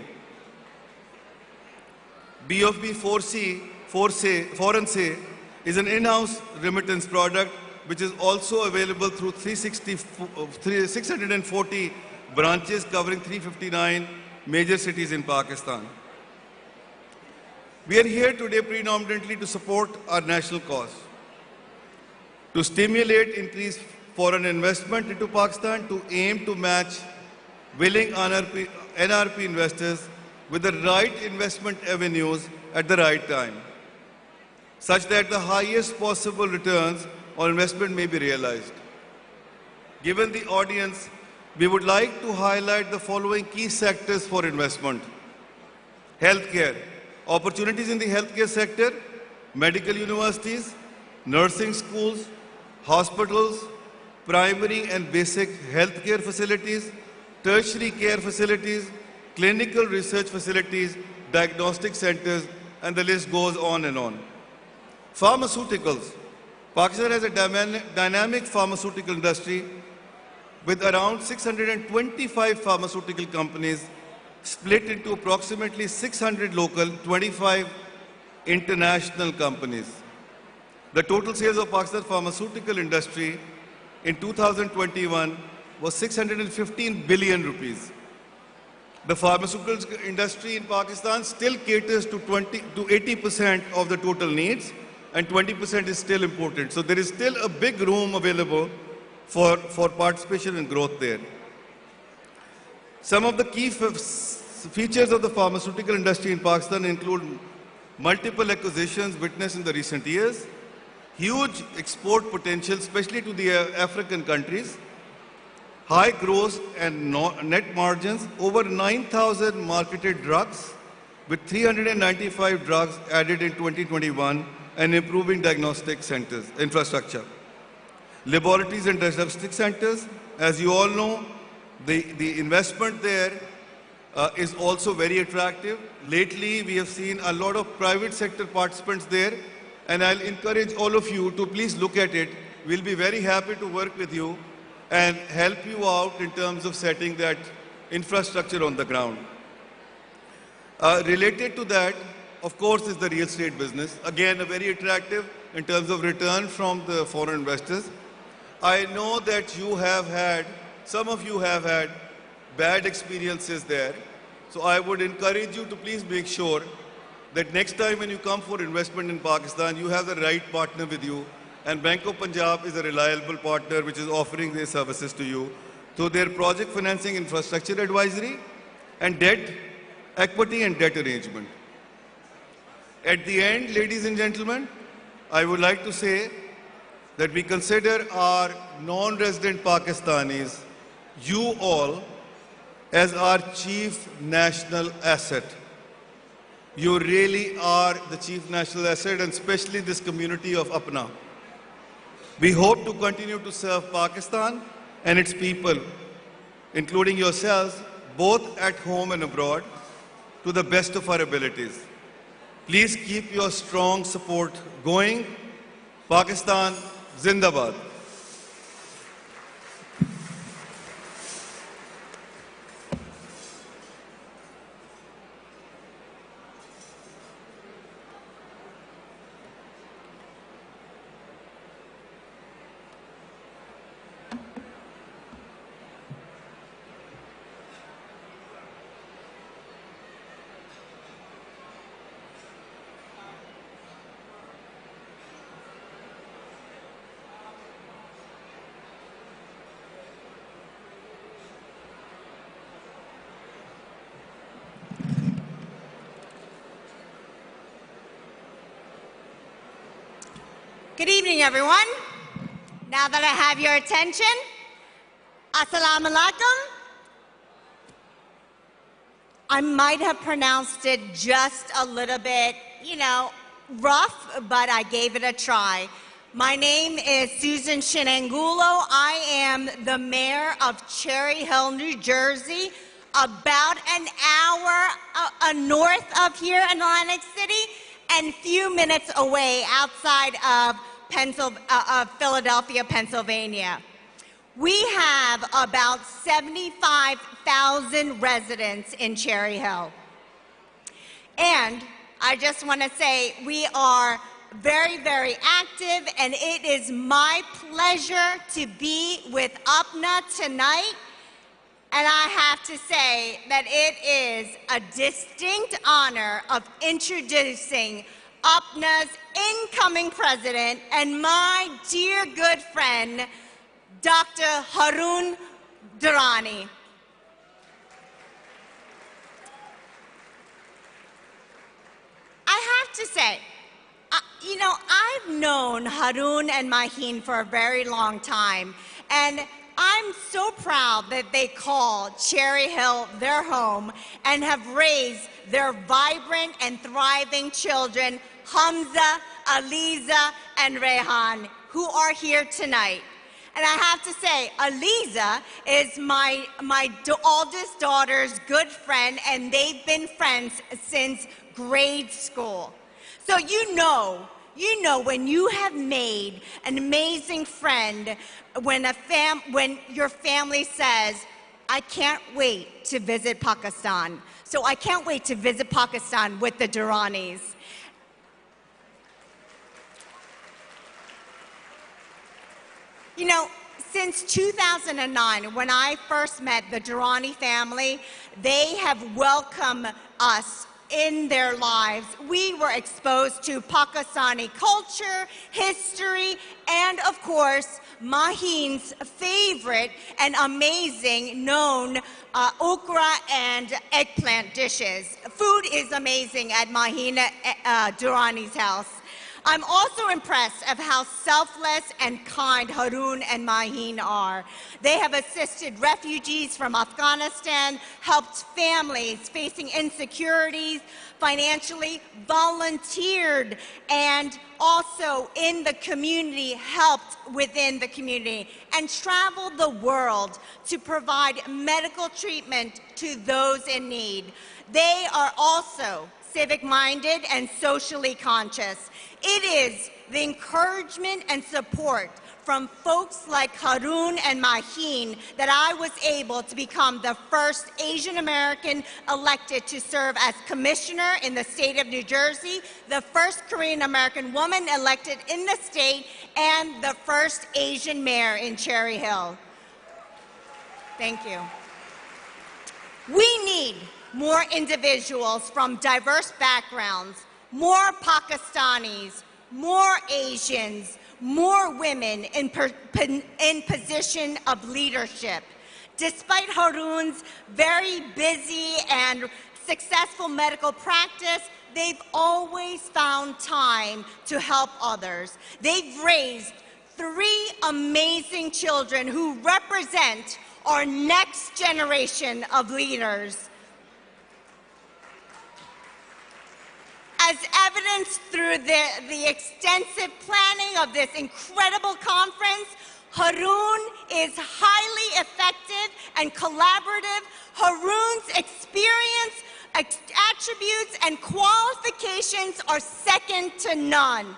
BOP Foreign Say is an in-house remittance product which is also available through 640 branches covering 359 major cities in Pakistan. We are here today predominantly to support our national cause, to stimulate increased foreign investment into Pakistan, to aim to match willing NRP investors with the right investment avenues at the right time, such that the highest possible returns on investment may be realized. Given the audience, we would like to highlight the following key sectors for investment. Healthcare. Opportunities in the healthcare sector, medical universities, nursing schools, hospitals, primary and basic healthcare facilities, tertiary care facilities, clinical research facilities, diagnostic centers, and the list goes on and on. Pharmaceuticals. Pakistan has a dynamic pharmaceutical industry with around 625 pharmaceutical companies split into approximately 600 local, 25 international companies. The total sales of Pakistan pharmaceutical industry in 2021 was 615 billion rupees. The pharmaceutical industry in Pakistan still caters to 80% of the total needs, and 20% is still important. So there is still a big room available for participation and growth there. Some of the key features of the pharmaceutical industry in Pakistan include multiple acquisitions witnessed in the recent years, huge export potential, especially to the African countries, high growth and net margins, over 9,000 marketed drugs, with 395 drugs added in 2021, and improving diagnostic centers, infrastructure. Laboratories and diagnostic centers, as you all know, the investment there is also very attractive. Lately, we have seen a lot of private sector participants there, and I'll encourage all of you to please look at it. We'll be very happy to work with you and help you out in terms of setting that infrastructure on the ground. Related to that, of course, is the real estate business. Again, very attractive in terms of return from the foreign investors. I know that you have had, some of you have had bad experiences there. So I would encourage you to please make sure that next time when you come for investment in Pakistan, you have the right partner with you. And Bank of Punjab is a reliable partner which is offering their services to you through their project financing, infrastructure advisory, and debt, equity and debt arrangement. At the end, ladies and gentlemen, I would like to say that we consider our non-resident Pakistanis, you all, as our chief national asset. You really are the chief national asset, and especially this community of APPNA. We hope to continue to serve Pakistan and its people, including yourselves, both at home and abroad, to the best of our abilities. Please keep your strong support going. Pakistan, Zindabad. Good evening, everyone. Now that I have your attention, Assalamu alaikum. I might have pronounced it just a little bit, rough, but I gave it a try. My name is Susan Shinangulo. I am the mayor of Cherry Hill, New Jersey, about an hour north of here in Atlantic City, and few minutes away outside of Philadelphia, Pennsylvania. We have about 75,000 residents in Cherry Hill. And I just want to say we are very, very active, and it is my pleasure to be with APPNA tonight. And I have to say that it is a distinct honor of introducing APPNA's incoming president and my dear good friend, Dr. Harun Durrani. I have to say, I've known Harun and Maheen for a very long time, and I'm so proud that they call Cherry Hill their home and have raised their vibrant and thriving children, Hamza, Aliza, and Rehan, who are here tonight. And I have to say, Aliza is my oldest daughter's good friend, and they've been friends since grade school. So you know when you have made an amazing friend, when your family says, I can't wait to visit Pakistan. So I can't wait to visit Pakistan with the Duranis. You know, since 2009, when I first met the Durrani family, they have welcomed us in their lives. We were exposed to Pakistani culture, history, and of course, Mahin's favorite and amazing known okra and eggplant dishes. Food is amazing at Mahin Durrani's house. I'm also impressed of how selfless and kind Harun and Mahin are. They have assisted refugees from Afghanistan, helped families facing insecurities, financially volunteered, and also in the community, helped within the community, and traveled the world to provide medical treatment to those in need. They are also civic-minded and socially conscious. It is the encouragement and support from folks like Harun and Mahin that I was able to become the first Asian American elected to serve as commissioner in the state of New Jersey, the first Korean American woman elected in the state, and the first Asian mayor in Cherry Hill. Thank you. We need more individuals from diverse backgrounds, more Pakistanis, more Asians, more women in position of leadership. Despite Harun's very busy and successful medical practice, they've always found time to help others. They've raised 3 amazing children who represent our next generation of leaders. As evidenced through the extensive planning of this incredible conference, Harun is highly effective and collaborative. Harun's experience, attributes, and qualifications are second to none.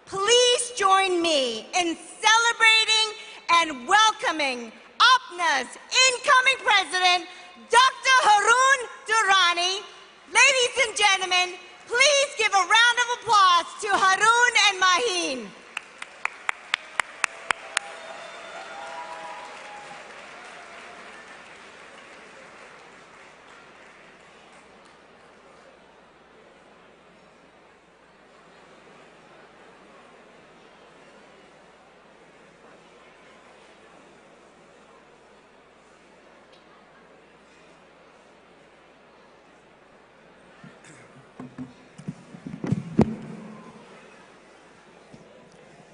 Please join me in celebrating and welcoming APPNA's incoming president, Dr. Harun Durrani. Ladies and gentlemen, please give a round of applause to Harun and Mahin.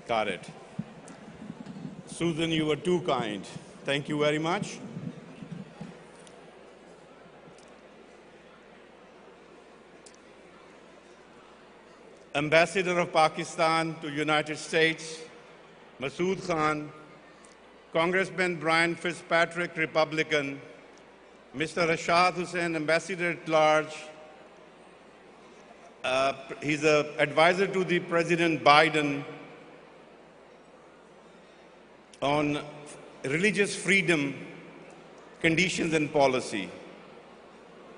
Got it. Susan, you were too kind. Thank you very much. Ambassador of Pakistan to United States, Masood Khan, Congressman Brian Fitzpatrick, Republican, Mr. Rashad Hussain, Ambassador at Large. He's an advisor to the President Biden on religious freedom, conditions and policy.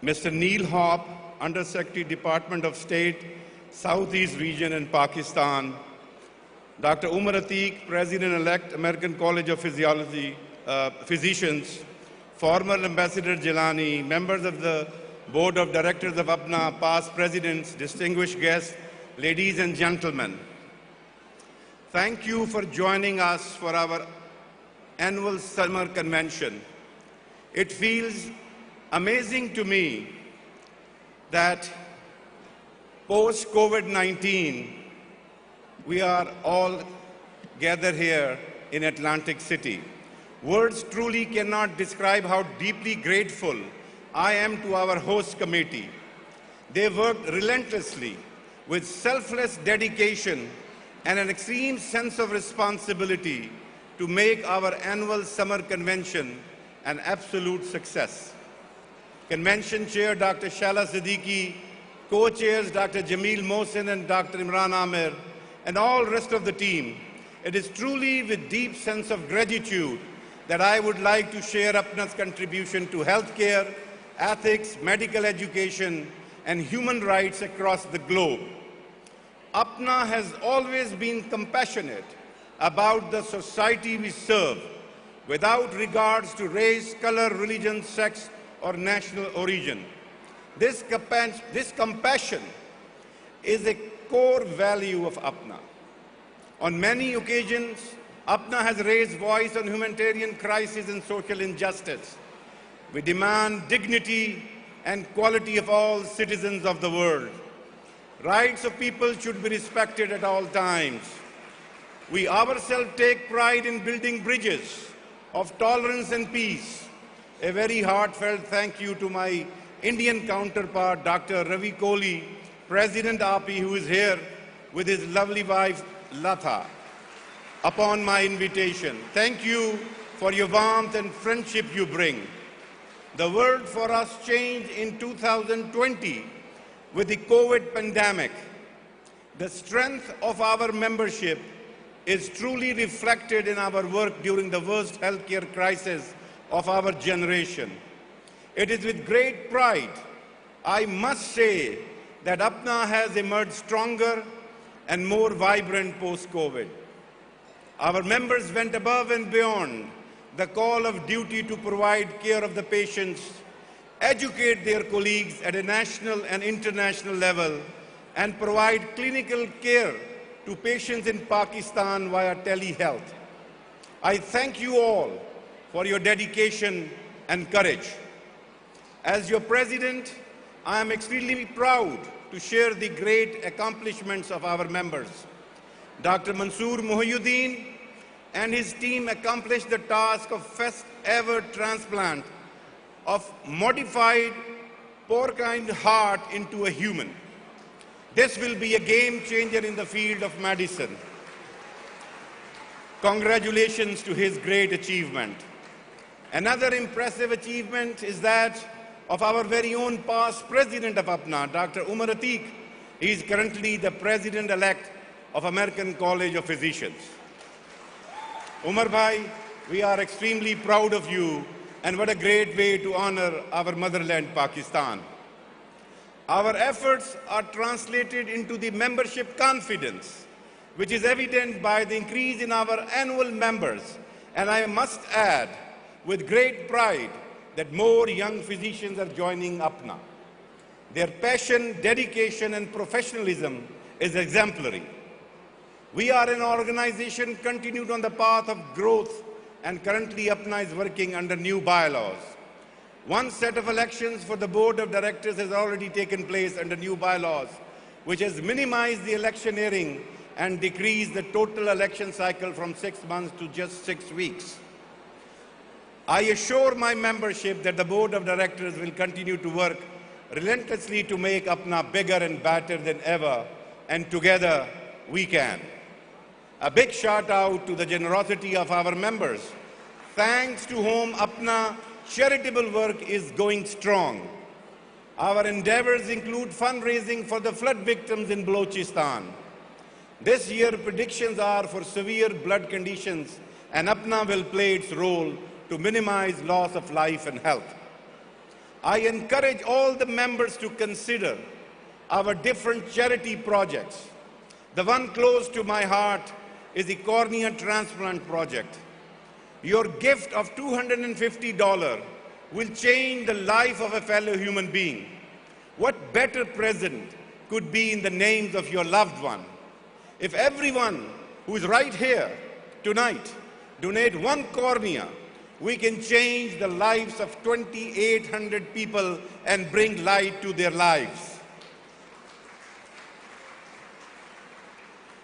Mr. Neil Hopp, Undersecretary, Department of State, Southeast Region in Pakistan. Dr. Umar Atiq, President-elect, American College of Physicians. Former Ambassador Jilani, members of the Board of Directors of APPNA, past presidents, distinguished guests, ladies and gentlemen. Thank you for joining us for our annual summer convention. It feels amazing to me that post-COVID-19, we are all gathered here in Atlantic City. Words truly cannot describe how deeply grateful I am to our host committee. They worked relentlessly with selfless dedication and an extreme sense of responsibility to make our annual summer convention an absolute success. Convention Chair Dr. Shala Siddiqui, co-chairs Dr. Jameel Mohsin and Dr. Imran Amir, and all rest of the team, it is truly with deep sense of gratitude that I would like to share APPNA's contribution to healthcare, ethics, medical education, and human rights across the globe. APPNA has always been compassionate about the society we serve, without regards to race, color, religion, sex, or national origin. This compassion is a core value of APPNA. On many occasions, APPNA has raised voice on humanitarian crisis and social injustice. We demand dignity and quality of all citizens of the world. Rights of people should be respected at all times. We ourselves take pride in building bridges of tolerance and peace. A very heartfelt thank you to my Indian counterpart, Dr. Ravi Kohli, President API, who is here with his lovely wife, Latha, upon my invitation. Thank you for your warmth and friendship you bring. The world for us changed in 2020 with the COVID pandemic. The strength of our membership is truly reflected in our work during the worst healthcare crisis of our generation. It is with great pride I must say that APPNA has emerged stronger and more vibrant post-COVID. Our members went above and beyond the call of duty to provide care of the patients, educate their colleagues at a national and international level, and provide clinical care to patients in Pakistan via telehealth. I thank you all for your dedication and courage. As your president, I am extremely proud to share the great accomplishments of our members. Dr. Mansoor Mohyuddin and his team accomplished the task of first ever transplant of modified porcine heart into a human. This will be a game changer in the field of medicine. Congratulations to his great achievement. Another impressive achievement is that of our very own past president of APPNA, Dr. Umar Atiq. He is currently the president-elect of American College of Physicians. Umar Bhai, we are extremely proud of you, and what a great way to honor our motherland, Pakistan. Our efforts are translated into the membership confidence, which is evident by the increase in our annual members. And I must add, with great pride, that more young physicians are joining APPNA. Their passion, dedication, and professionalism is exemplary. We are an organization continued on the path of growth, and currently APPNA is working under new bylaws. One set of elections for the board of directors has already taken place under new bylaws, which has minimized the electioneering and decreased the total election cycle from 6 months to just 6 weeks. I assure my membership that the board of directors will continue to work relentlessly to make APPNA bigger and better than ever, and together we can. A big shout out to the generosity of our members, thanks to whom APPNA charitable work is going strong. Our endeavors include fundraising for the flood victims in Balochistan. This year, predictions are for severe blood conditions, and APPNA will play its role to minimize loss of life and health. I encourage all the members to consider our different charity projects. The one close to my heart is the cornea transplant project. Your gift of $250 will change the life of a fellow human being. What better present could be in the names of your loved one? If everyone who is right here tonight donate one cornea, we can change the lives of 2,800 people and bring light to their lives.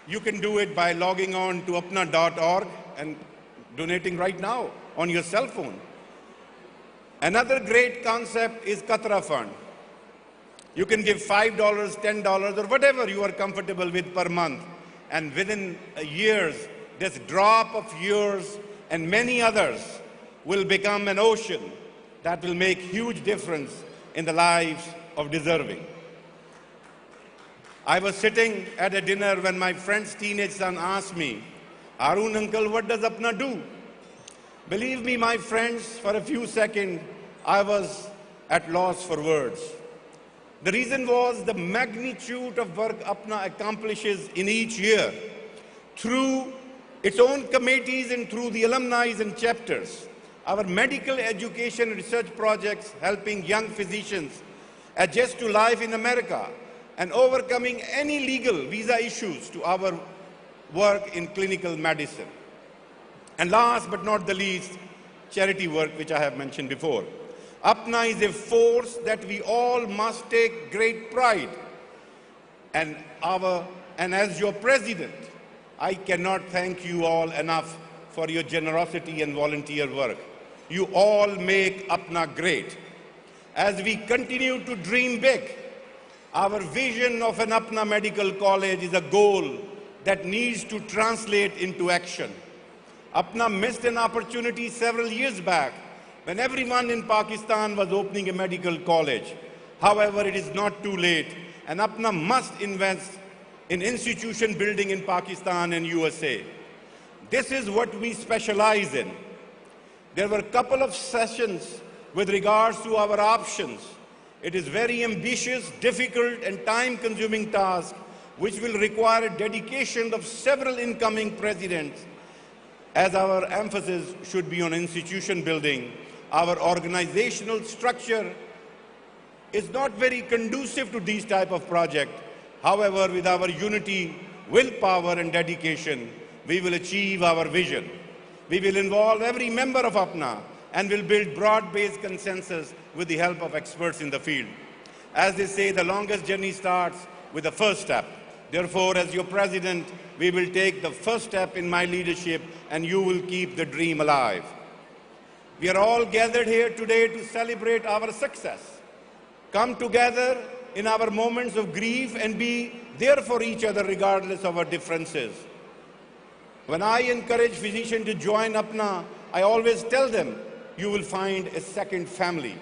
You can do it by logging on to appna.org and donating right now on your cell phone. Another great concept is Qatra Fund. You can give $5, $10, or whatever you are comfortable with per month, and within years, this drop of yours and many others will become an ocean that will make huge difference in the lives of deserving. I was sitting at a dinner when my friend's teenage son asked me, "Arun uncle, what does APPNA do?" Believe me, my friends, for a few seconds, I was at loss for words. The reason was the magnitude of work APPNA accomplishes in each year through its own committees and through the alumni and chapters. Our medical education research projects helping young physicians adjust to life in America and overcoming any legal visa issues to our work in clinical medicine. And last but not the least, charity work, which I have mentioned before. APPNA is a force that we all must take great pride. And as your president, I cannot thank you all enough for your generosity and volunteer work. You all make APPNA great. As we continue to dream big, our vision of an APPNA Medical College is a goal that needs to translate into action. APPNA missed an opportunity several years back when everyone in Pakistan was opening a medical college. However, it is not too late, and APPNA must invest in institution building in Pakistan and USA. This is what we specialize in. There were a couple of sessions with regards to our options. It is very ambitious, difficult, and time-consuming task which will require dedication of several incoming presidents, as our emphasis should be on institution building. Our organizational structure is not very conducive to these type of projects. However, with our unity, willpower, and dedication, we will achieve our vision. We will involve every member of APPNA and will build broad-based consensus with the help of experts in the field. As they say, the longest journey starts with the first step. Therefore, as your president, we will take the first step in my leadership, and you will keep the dream alive. We are all gathered here today to celebrate our success. Come together in our moments of grief and be there for each other regardless of our differences. When I encourage physicians to join APPNA, I always tell them, you will find a second family.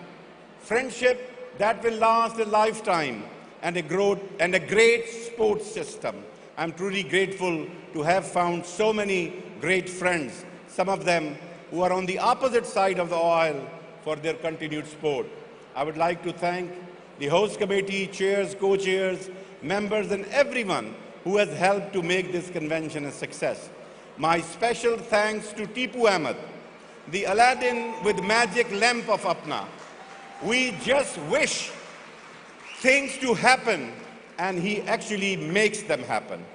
Friendship that will last a lifetime, and a great support system. I'm truly grateful to have found so many great friends, some of them who are on the opposite side of the aisle, for their continued support. I would like to thank the host committee, chairs, co-chairs, members, and everyone who has helped to make this convention a success. My special thanks to Tipu Ahmed, the Aladdin with magic lamp of APPNA. We just wish things to happen, and he actually makes them happen.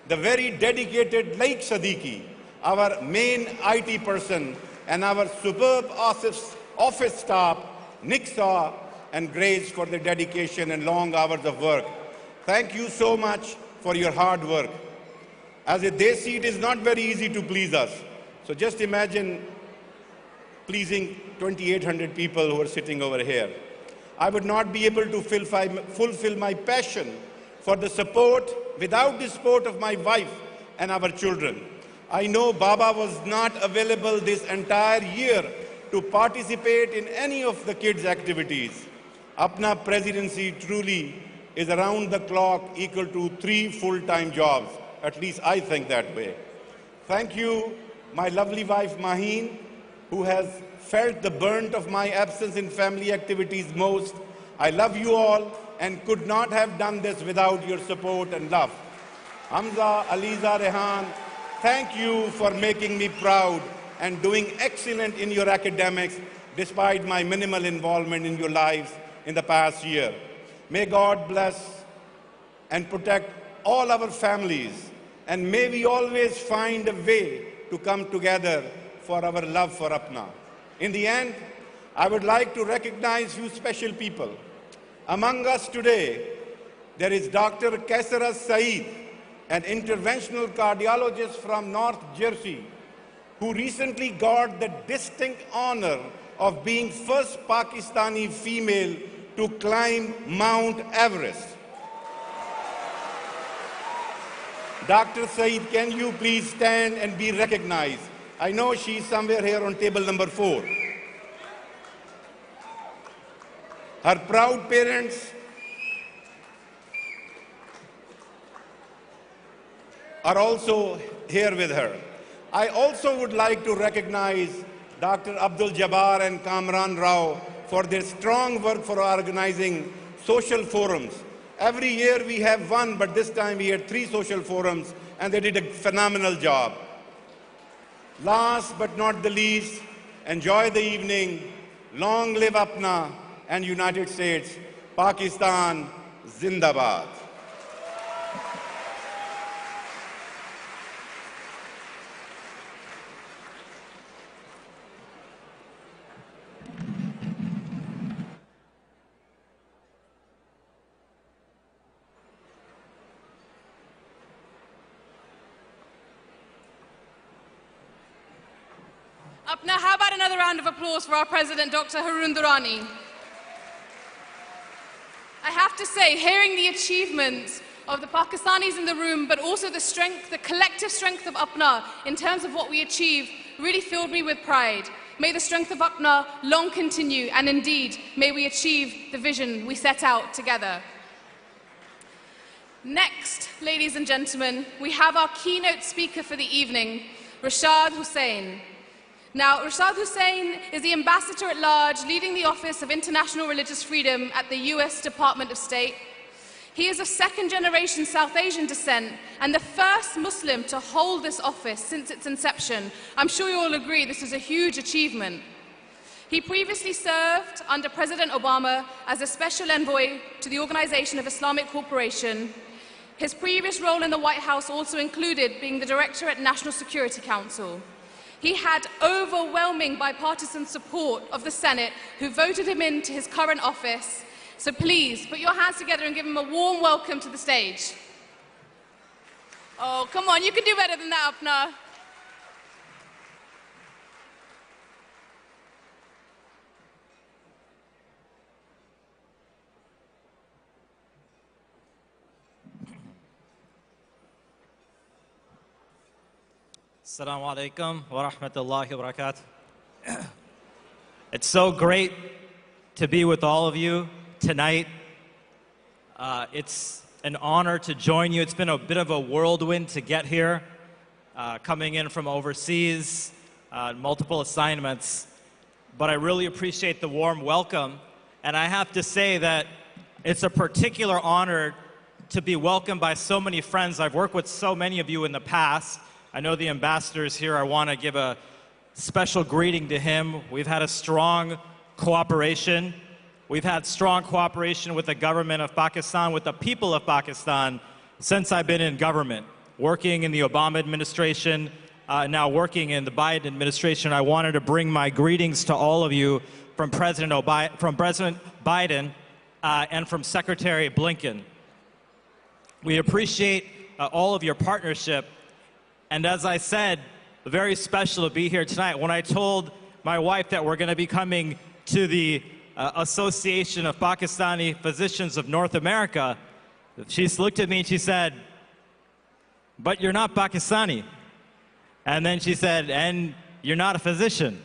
The very dedicated Laik Siddiqui, our main IT person, and our superb office staff, Nixa and Grace, for their dedication and long hours of work. Thank you so much for your hard work. As a Desi, it is not very easy to please us. So just imagine pleasing 2,800 people who are sitting over here. I would not be able to fulfill my passion for the support without the support of my wife and our children. I know Baba was not available this entire year to participate in any of the kids' activities. APPNA presidency truly is around the clock, equal to 3 full-time jobs. At least I think that way. Thank you, my lovely wife Maheen, who has felt the burnt of my absence in family activities most. I love you all and could not have done this without your support and love. Hamza, Aliza, Rehan, thank you for making me proud and doing excellent in your academics despite my minimal involvement in your lives in the past year. May God bless and protect all our families, and may we always find a way to come together for our love for APPNA. In the end, I would like to recognize few special people. Among us today, there is Dr. Kaisara Saeed, an interventional cardiologist from North Jersey, who recently got the distinct honor of being first Pakistani female to climb Mount Everest. Dr. Saeed, can you please stand and be recognized? I know she's somewhere here on table number 4. Her proud parents are also here with her. I also would like to recognize Dr. Abdul Jabbar and Kamran Rao for their strong work for organizing social forums. Every year we have one, but this time we had 3 social forums, and they did a phenomenal job. Last but not the least, enjoy the evening. Long live APPNA and United States. Pakistan, Zindabad. Now, how about another round of applause for our President, Dr. Haroon Durrani? I have to say, hearing the achievements of the Pakistanis in the room, but also the strength, the collective strength of APPNA in terms of what we achieved, really filled me with pride. May the strength of APPNA long continue, and indeed, may we achieve the vision we set out together. Next, ladies and gentlemen, we have our keynote speaker for the evening, Rashad Hussain. Now, Rashad Hussain is the Ambassador at Large leading the Office of International Religious Freedom at the US Department of State. He is of second-generation South Asian descent and the first Muslim to hold this office since its inception. I'm sure you all agree this is a huge achievement. He previously served under President Obama as a special envoy to the Organization of Islamic Cooperation. His previous role in the White House also included being the Director at National Security Council. He had overwhelming bipartisan support of the Senate, who voted him into his current office. So please, put your hands together and give him a warm welcome to the stage. Oh, come on, you can do better than that, APPNA. Assalamu alaikum wa rahmatullahi wa barakatuh. It's so great to be with all of you tonight. It's an honor to join you. It's been a bit of a whirlwind to get here, coming in from overseas, multiple assignments. But I really appreciate the warm welcome. And I have to say that it's a particular honor to be welcomed by so many friends. I've worked with so many of you in the past. I know the ambassador's here. I want to give a special greeting to him. We've had a strong cooperation. We've had strong cooperation with the government of Pakistan, with the people of Pakistan, since I've been in government, working in the Obama administration, now working in the Biden administration. I wanted to bring my greetings to all of you from President Biden and from Secretary Blinken. We appreciate all of your partnership. And as I said, very special to be here tonight. When I told my wife that we're going to be coming to the Association of Pakistani Physicians of North America, she looked at me and she said, "But you're not Pakistani." And then she said, "And you're not a physician."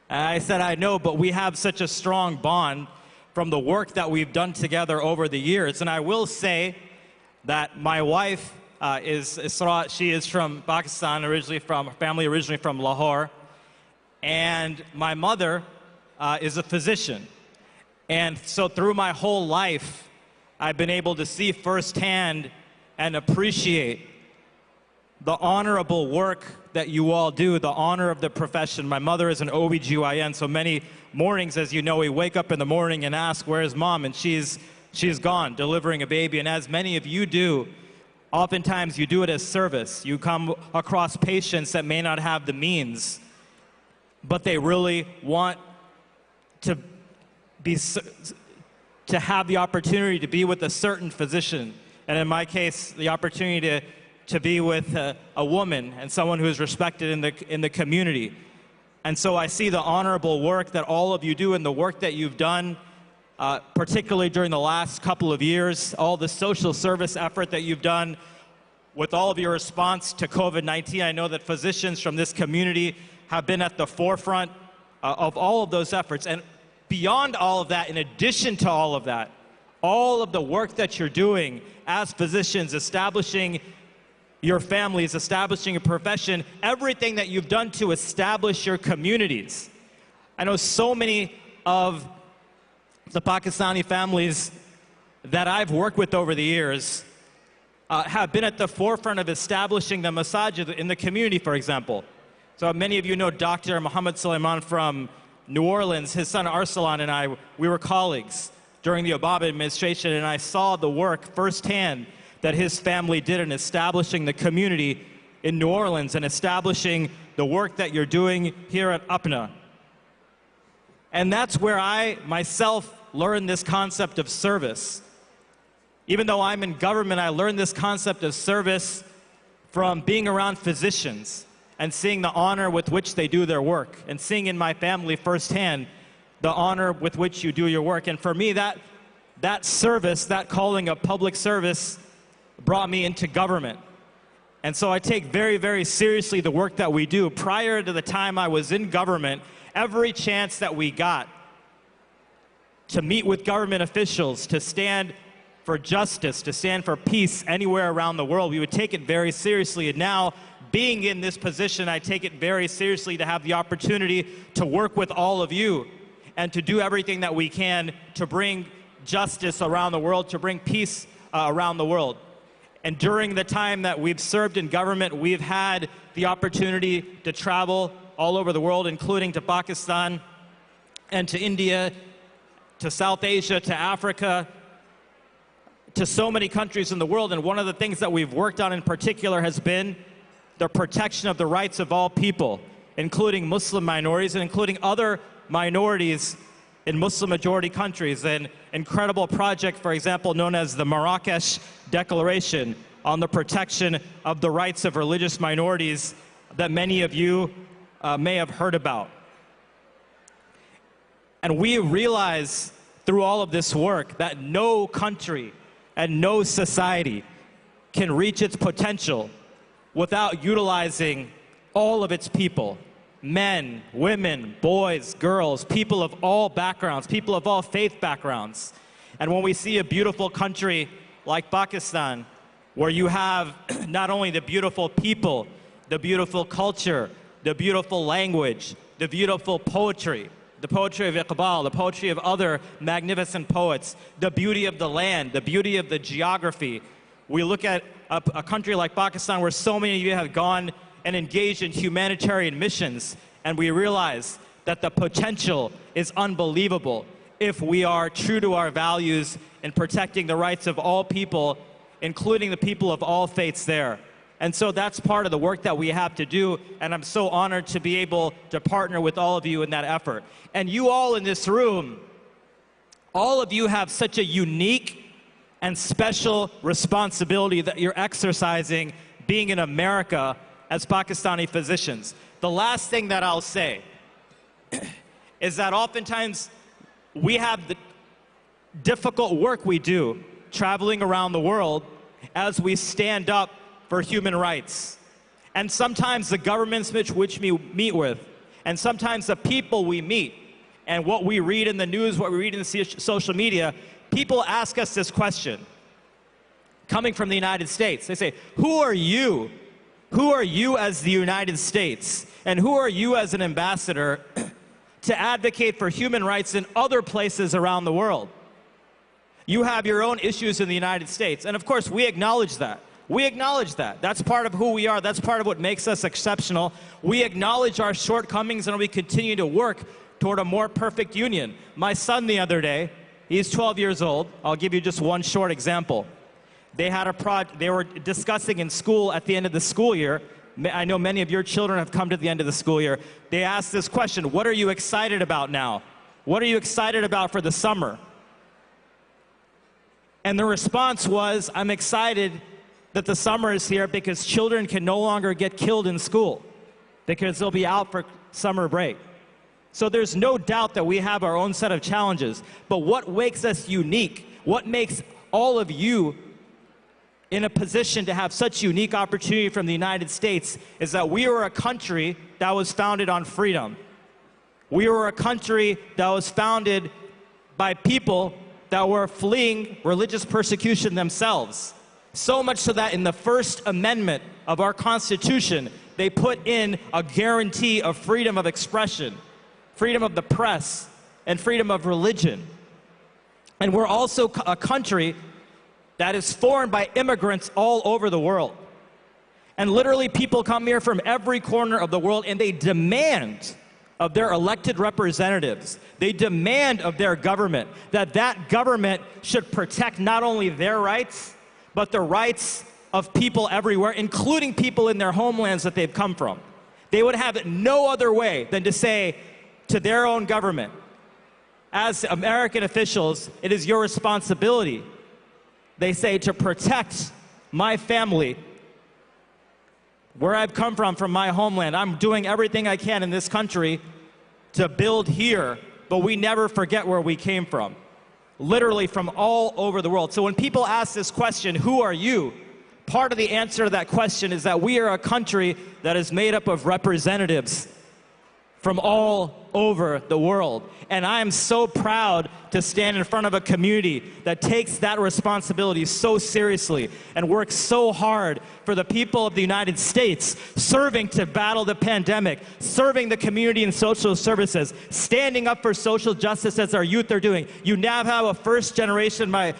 And I said, "I know, but we have such a strong bond from the work that we've done together over the years." And I will say that my wife is Isra. She is from Pakistan, family originally from Lahore. And my mother is a physician. And so through my whole life, I've been able to see firsthand and appreciate the honorable work that you all do, the honor of the profession. My mother is an OBGYN, so many mornings, as you know, we wake up in the morning and ask, "Where's mom?" And she's gone, delivering a baby. And as many of you do, oftentimes you do it as service. You come across patients that may not have the means, but they really want to have the opportunity to be with a certain physician. And in my case, the opportunity to be with a woman and someone who is respected in the community. And so I see the honorable work that all of you do and the work that you've done, particularly during the last couple of years, all the social service effort that you've done, with all of your response to COVID-19. I know that physicians from this community have been at the forefront of all of those efforts. And beyond all of that, in addition to all of that, all of the work that you're doing as physicians, establishing your families, establishing a profession, everything that you've done to establish your communities. I know so many of the Pakistani families that I've worked with over the years have been at the forefront of establishing the masajid in the community, for example. So many of you know Dr. Muhammad Sulaiman from New Orleans. His son Arsalan and I, we were colleagues during the Obama administration, and I saw the work firsthand that his family did in establishing the community in New Orleans and establishing the work that you're doing here at APPNA. And that's where I myself learned this concept of service. Even though I'm in government, I learned this concept of service from being around physicians and seeing the honor with which they do their work, and seeing in my family firsthand the honor with which you do your work. And for me, that service, that calling of public service, brought me into government. And so I take very, very seriously the work that we do. Prior to the time I was in government, every chance that we got to meet with government officials, to stand for justice, to stand for peace anywhere around the world, we would take it very seriously. And now, being in this position, I take it very seriously to have the opportunity to work with all of you and to do everything that we can to bring justice around the world, to bring peace around the world. And during the time that we've served in government, we've had the opportunity to travel all over the world, including to Pakistan and to India, to South Asia, to Africa, to so many countries in the world. And one of the things that we've worked on in particular has been the protection of the rights of all people, including Muslim minorities and including other minorities in Muslim-majority countries. An incredible project, for example, known as the Marrakesh Declaration on the protection of the rights of religious minorities that many of you may have heard about. And we realize through all of this work that no country and no society can reach its potential without utilizing all of its people. Men, women, boys, girls, people of all backgrounds, people of all faith backgrounds. And when we see a beautiful country like Pakistan, where you have not only the beautiful people, the beautiful culture, the beautiful language, the beautiful poetry, the poetry of Iqbal, the poetry of other magnificent poets, the beauty of the land, the beauty of the geography. We look at a country like Pakistan where so many of you have gone and engaged in humanitarian missions, and we realize that the potential is unbelievable if we are true to our values in protecting the rights of all people, including the people of all faiths there. And so that's part of the work that we have to do, and I'm so honored to be able to partner with all of you in that effort. And you all in this room, all of you have such a unique and special responsibility that you're exercising being in America as Pakistani physicians. The last thing that I'll say is that oftentimes we have the difficult work we do traveling around the world as we stand up for human rights. And sometimes the governments which we meet with, and sometimes the people we meet, and what we read in the news, what we read in the social media, people ask us this question, coming from the United States. They say, who are you? Who are you as the United States? And who are you as an ambassador to advocate for human rights in other places around the world? You have your own issues in the United States. And of course, we acknowledge that. We acknowledge that. That's part of who we are. That's part of what makes us exceptional. We acknowledge our shortcomings, and we continue to work toward a more perfect union. My son the other day, he's 12 years old. I'll give you just one short example. They were discussing in school at the end of the school year. I know many of your children have come to the end of the school year. They asked this question, what are you excited about now? What are you excited about for the summer? And the response was, I'm excited that the summer is here because children can no longer get killed in school because they'll be out for summer break. So there's no doubt that we have our own set of challenges. But what makes us unique, what makes all of you in a position to have such unique opportunity from the United States is that we are a country that was founded on freedom. We were a country that was founded by people that were fleeing religious persecution themselves. So much so that in the First Amendment of our Constitution, they put in a guarantee of freedom of expression, freedom of the press, and freedom of religion. And we're also a country that is formed by immigrants all over the world. And literally people come here from every corner of the world and they demand of their elected representatives, they demand of their government that that government should protect not only their rights, but the rights of people everywhere, including people in their homelands that they've come from. They would have it no other way than to say to their own government, as American officials, it is your responsibility, they say, to protect my family, where I've come from my homeland. I'm doing everything I can in this country to build here, but we never forget where we came from. Literally from all over the world. So when people ask this question, who are you? Part of the answer to that question is that we are a country that is made up of representatives from all over the world. And I am so proud to stand in front of a community that takes that responsibility so seriously and works so hard for the people of the United States, serving to battle the pandemic, serving the community in social services, standing up for social justice as our youth are doing. You now have a first generation, a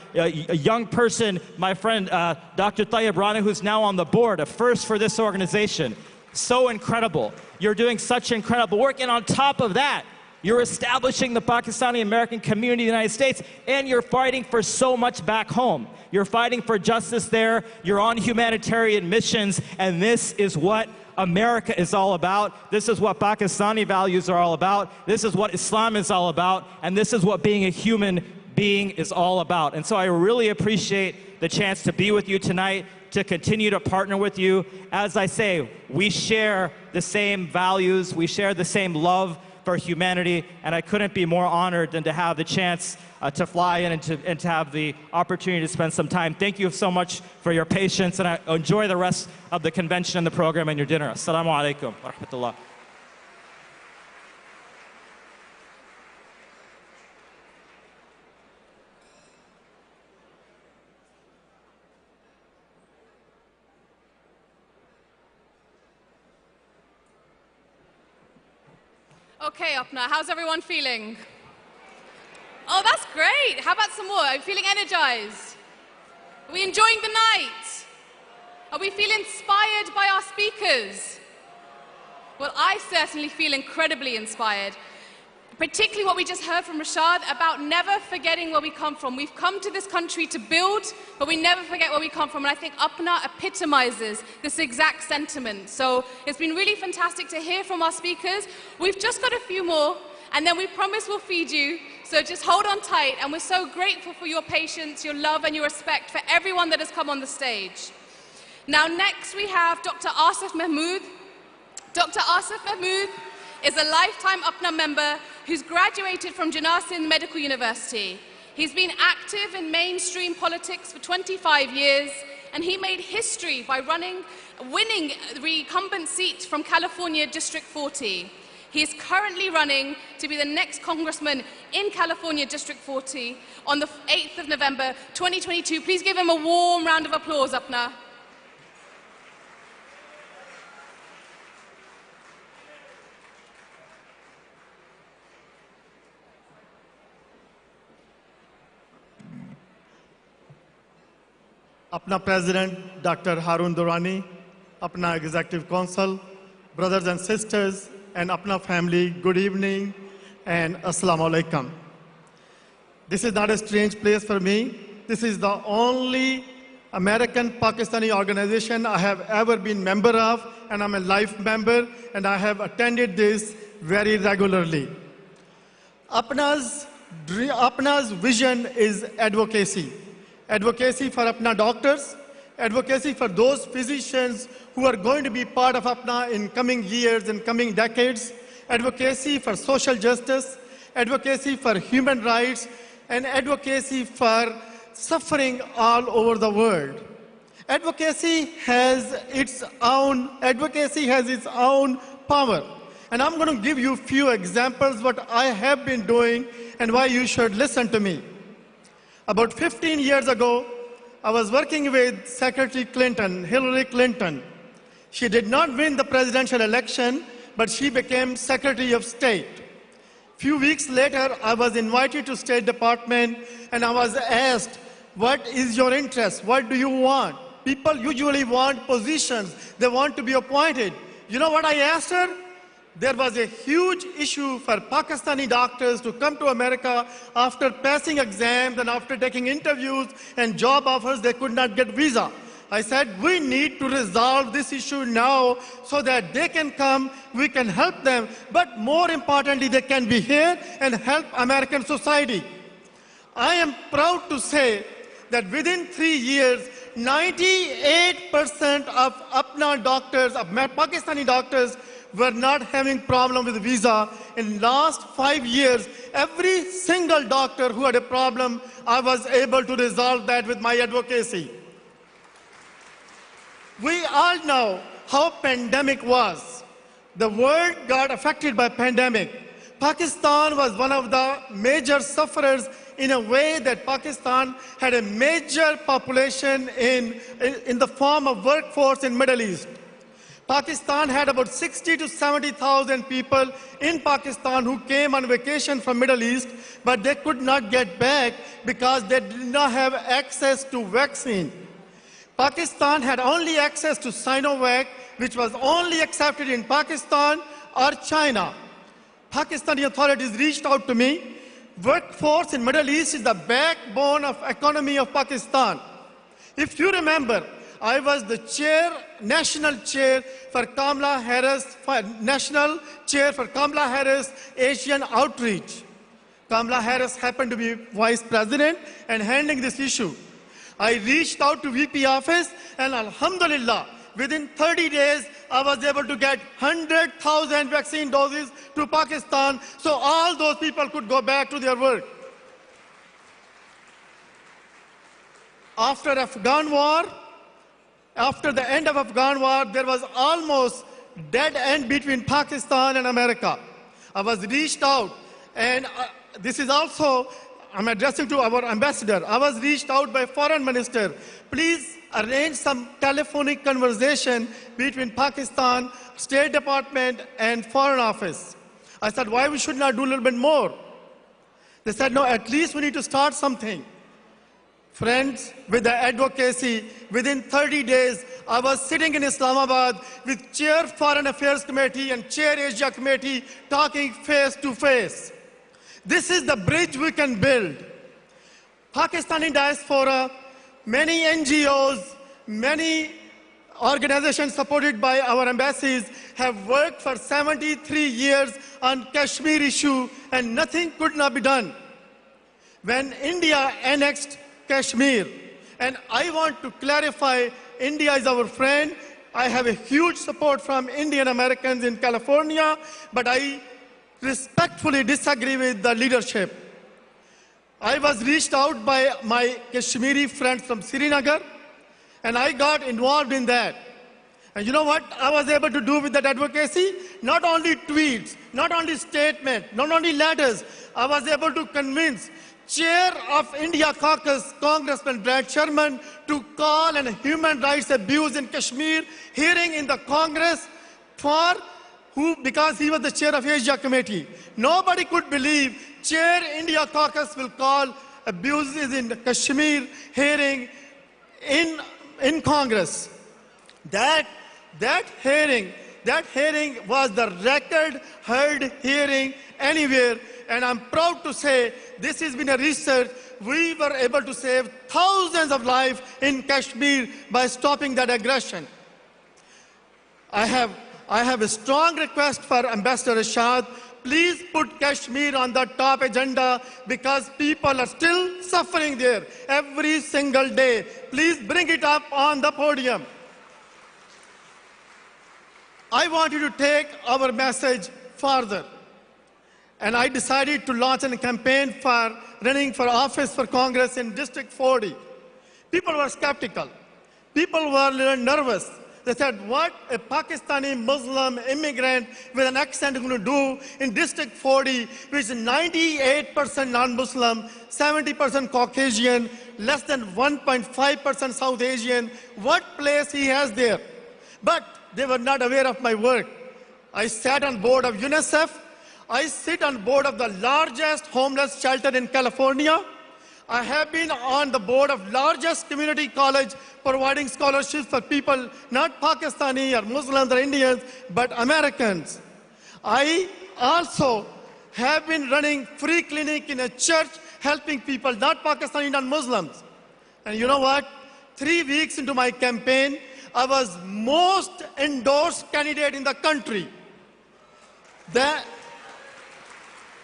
young person, my friend, Dr. Tayyib Rana, who's now on the board, a first for this organization. So incredible. You're doing such incredible work. And on top of that, you're establishing the Pakistani American community in the United States, and you're fighting for so much back home. You're fighting for justice there. You're on humanitarian missions. And this is what America is all about. This is what Pakistani values are all about. This is what Islam is all about. And this is what being a human being is all about. And so I really appreciate the chance to be with you tonight, to continue to partner with you. As I say, we share the same values, we share the same love for humanity, and I couldn't be more honored than to have the chance to fly in and to have the opportunity to spend some time. Thank you so much for your patience, and I enjoy the rest of the convention and the program and your dinner. Assalamu alaikum wa rahmatullah. Okay, APPNA, how's everyone feeling? Oh, that's great. How about some more? Are you feeling energized? Are we enjoying the night? Are we feeling inspired by our speakers? Well, I certainly feel incredibly inspired. Particularly what we just heard from Rashad about never forgetting where we come from. We've come to this country to build, but we never forget where we come from. And I think APPNA epitomizes this exact sentiment. So it's been really fantastic to hear from our speakers. We've just got a few more, and then we promise we'll feed you. So just hold on tight. And we're so grateful for your patience, your love, and your respect for everyone that has come on the stage. Now, next we have Dr. Asif Mahmood. Dr. Asif Mahmood is a lifetime APPNA member who's graduated from Jinnah Sindh Medical University. He's been active in mainstream politics for 25 years, and he made history by winning the incumbent seat from California District 40. He is currently running to be the next congressman in California District 40 on the 8th of November 2022. Please give him a warm round of applause, APPNA. APPNA President Dr. Harun Durrani, APPNA Executive Council, brothers and sisters, and APPNA family, good evening and Assalamu Alaikum. This is not a strange place for me. This is the only American Pakistani organization I have ever been member of, and I'm a life member, and I have attended this very regularly. APPNA's vision is advocacy. Advocacy for APPNA doctors, advocacy for those physicians who are going to be part of APPNA in coming years and coming decades, advocacy for social justice, advocacy for human rights, and advocacy for suffering all over the world. Advocacy has its own power. And I'm going to give you a few examples what I have been doing and why you should listen to me. About 15 years ago, I was working with Secretary Clinton, Hillary Clinton. She did not win the presidential election, but she became Secretary of State. Few weeks later, I was invited to State Department and I was asked, what is your interest? What do you want? People usually want positions. They want to be appointed. You know what I asked her? There was a huge issue for Pakistani doctors to come to America after passing exams and after taking interviews and job offers, they could not get visa. I said, we need to resolve this issue now so that they can come, we can help them, but more importantly, they can be here and help American society. I am proud to say that within 3 years, 98% of APPNA doctors, of Pakistani doctors, were not having problem with visa. In last 5 years, every single doctor who had a problem, I was able to resolve that with my advocacy. We all know how pandemic was. The world got affected by pandemic. Pakistan was one of the major sufferers in a way that Pakistan had a major population in the form of workforce in Middle East. Pakistan had about 60 to 70,000 people in Pakistan who came on vacation from Middle East, but they could not get back because they did not have access to vaccine. Pakistan had only access to Sinovac, which was only accepted in Pakistan or China. Pakistani authorities reached out to me. Workforce in Middle East is the backbone of economy of Pakistan. If you remember, I was the national chair for Kamala Harris Asian Outreach. Kamala Harris happened to be vice president and handling this issue. I reached out to VP office and alhamdulillah, within 30 days, I was able to get 100,000 vaccine doses to Pakistan so all those people could go back to their work. After the end of Afghan war, there was almost dead end between Pakistan and America. I was reached out, and this is also, I'm addressing to our ambassador. I was reached out by foreign minister. Please arrange some telephonic conversation between Pakistan, State Department, and Foreign Office. I said, why we should not do a little bit more? They said, no, at least we need to start something. Friends, with the advocacy, within 30 days, I was sitting in Islamabad with Chair Foreign Affairs Committee and Chair Asia Committee talking face to face. This is the bridge we can build. Pakistani diaspora, many NGOs, many organizations supported by our embassies have worked for 73 years on Kashmir issue and nothing could not be done. When India annexed Kashmir, and I want to clarify, India is our friend. I have a huge support from Indian Americans in California, but I respectfully disagree with the leadership. I was reached out by my Kashmiri friends from Srinagar, and I got involved in that. And you know what I was able to do with that advocacy? Not only tweets, not only statements, not only letters, I was able to convince Chair of India Caucus, Congressman Brad Sherman, to call an human rights abuse in Kashmir hearing in the Congress because he was the chair of Asia Committee. Nobody could believe Chair India Caucus will call abuses in the Kashmir hearing in Congress. That hearing was the record heard hearing anywhere. And I'm proud to say this has been a research. We were able to save thousands of lives in Kashmir by stopping that aggression. I have a strong request for Ambassador Rashad. Please put Kashmir on the top agenda because people are still suffering there every single day. Please bring it up on the podium. I want you to take our message further. And I decided to launch a campaign for running for office for Congress in District 40. People were skeptical. People were a little nervous. They said, what a Pakistani Muslim immigrant with an accent is going to do in District 40, which is 98% non-Muslim, 70% Caucasian, less than 1.5% South Asian. What place he has there? But they were not aware of my work. I sat on board of UNICEF. I sit on board of the largest homeless shelter in California. I have been on the board of largest community college providing scholarships for people, not Pakistani or Muslims or Indians, but Americans. I also have been running free clinic in a church helping people, not Pakistani, not Muslims. And you know what? 3 weeks into my campaign, I was most endorsed candidate in the country.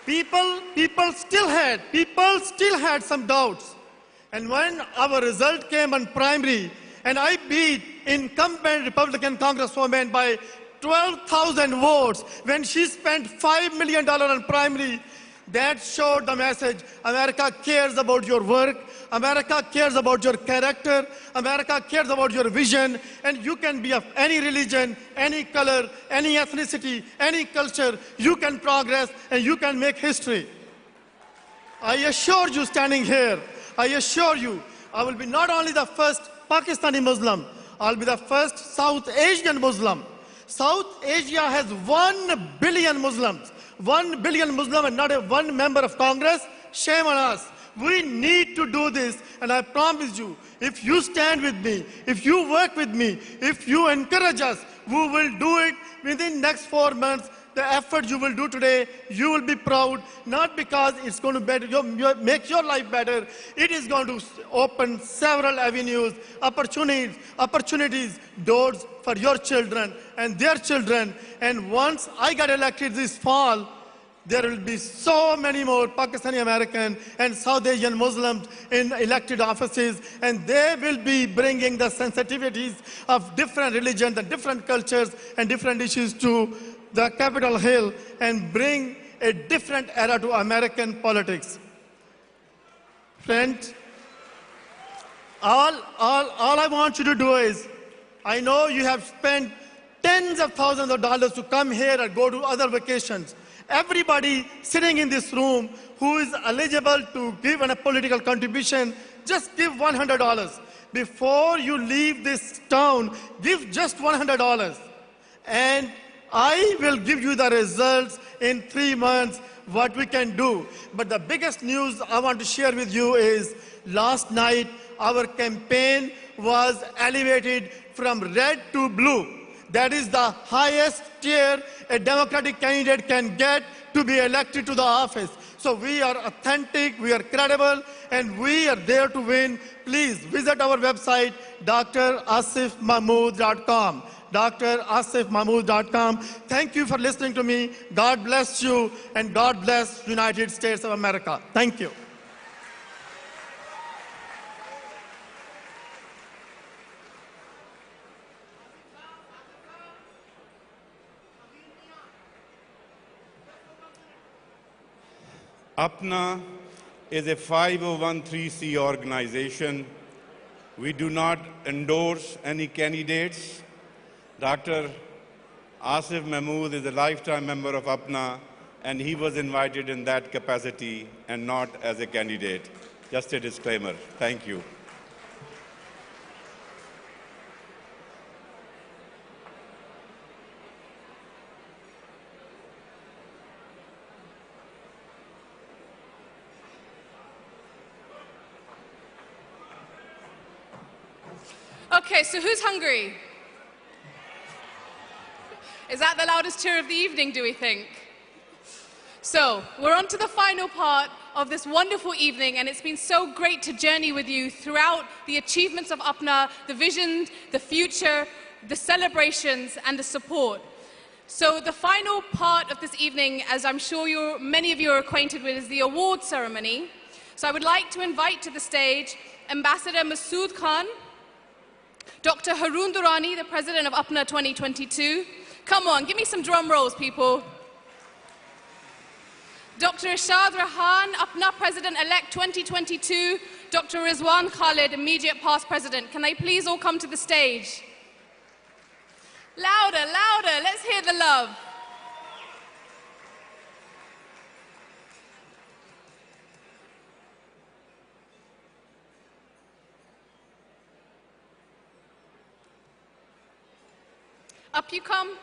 People still had some doubts. And when our result came on primary, and I beat incumbent Republican Congresswoman by 12,000 votes, when she spent $5 million on primary, that showed the message, America cares about your work, America cares about your character, America cares about your vision, and you can be of any religion, any color, any ethnicity, any culture, you can progress and you can make history. I assure you standing here, I assure you, I will be not only the first Pakistani Muslim, I'll be the first South Asian Muslim. South Asia has 1 billion Muslims. 1 billion Muslim and not a one member of Congress. Shame on us. We need to do this, and I promise you, if you stand with me, if you work with me, if you encourage us, we will do it within next 4 months. The effort you will do today, you will be proud, not because it's going to make your life better. It is going to open several avenues, opportunities, doors for your children and their children. And once I got elected this fall, there will be so many more Pakistani American and South Asian Muslims in elected offices, and they will be bringing the sensitivities of different religions and different cultures and different issues to the Capitol Hill and bring a different era to American politics. Friends, all I want you to do is, I know you have spent tens of thousands of dollars to come here or go to other vacations. Everybody sitting in this room who is eligible to give a political contribution, just give $100. Before you leave this town, give just $100. And I will give you the results in 3 months, what we can do. But the biggest news I want to share with you is last night our campaign was elevated from red to blue. That is the highest tier a Democratic candidate can get to be elected to the office. So we are authentic, we are credible, and we are there to win. Please visit our website, drasifmahmood.com. drasifmahmood.com. Thank you for listening to me. God bless you, and God bless United States of America. Thank you. APPNA is a 501(c)(3) organization. We do not endorse any candidates. Dr. Asif Mahmood is a lifetime member of APPNA, and he was invited in that capacity and not as a candidate. Just a disclaimer. Thank you. Okay, so who's hungry? Is that the loudest cheer of the evening, do we think? So, we're on to the final part of this wonderful evening, and it's been so great to journey with you throughout the achievements of APPNA, the vision, the future, the celebrations, and the support. So the final part of this evening, as I'm sure many of you are acquainted with, is the award ceremony. So I would like to invite to the stage Ambassador Masood Khan, Dr. Haroon Durrani, the President of APPNA 2022. Come on, give me some drum rolls, people. Dr. Ishad Rahan, APPNA President-elect 2022, Dr. Rizwan Khalid, immediate past president. Can they please all come to the stage? Louder, louder, let's hear the love. Up you come.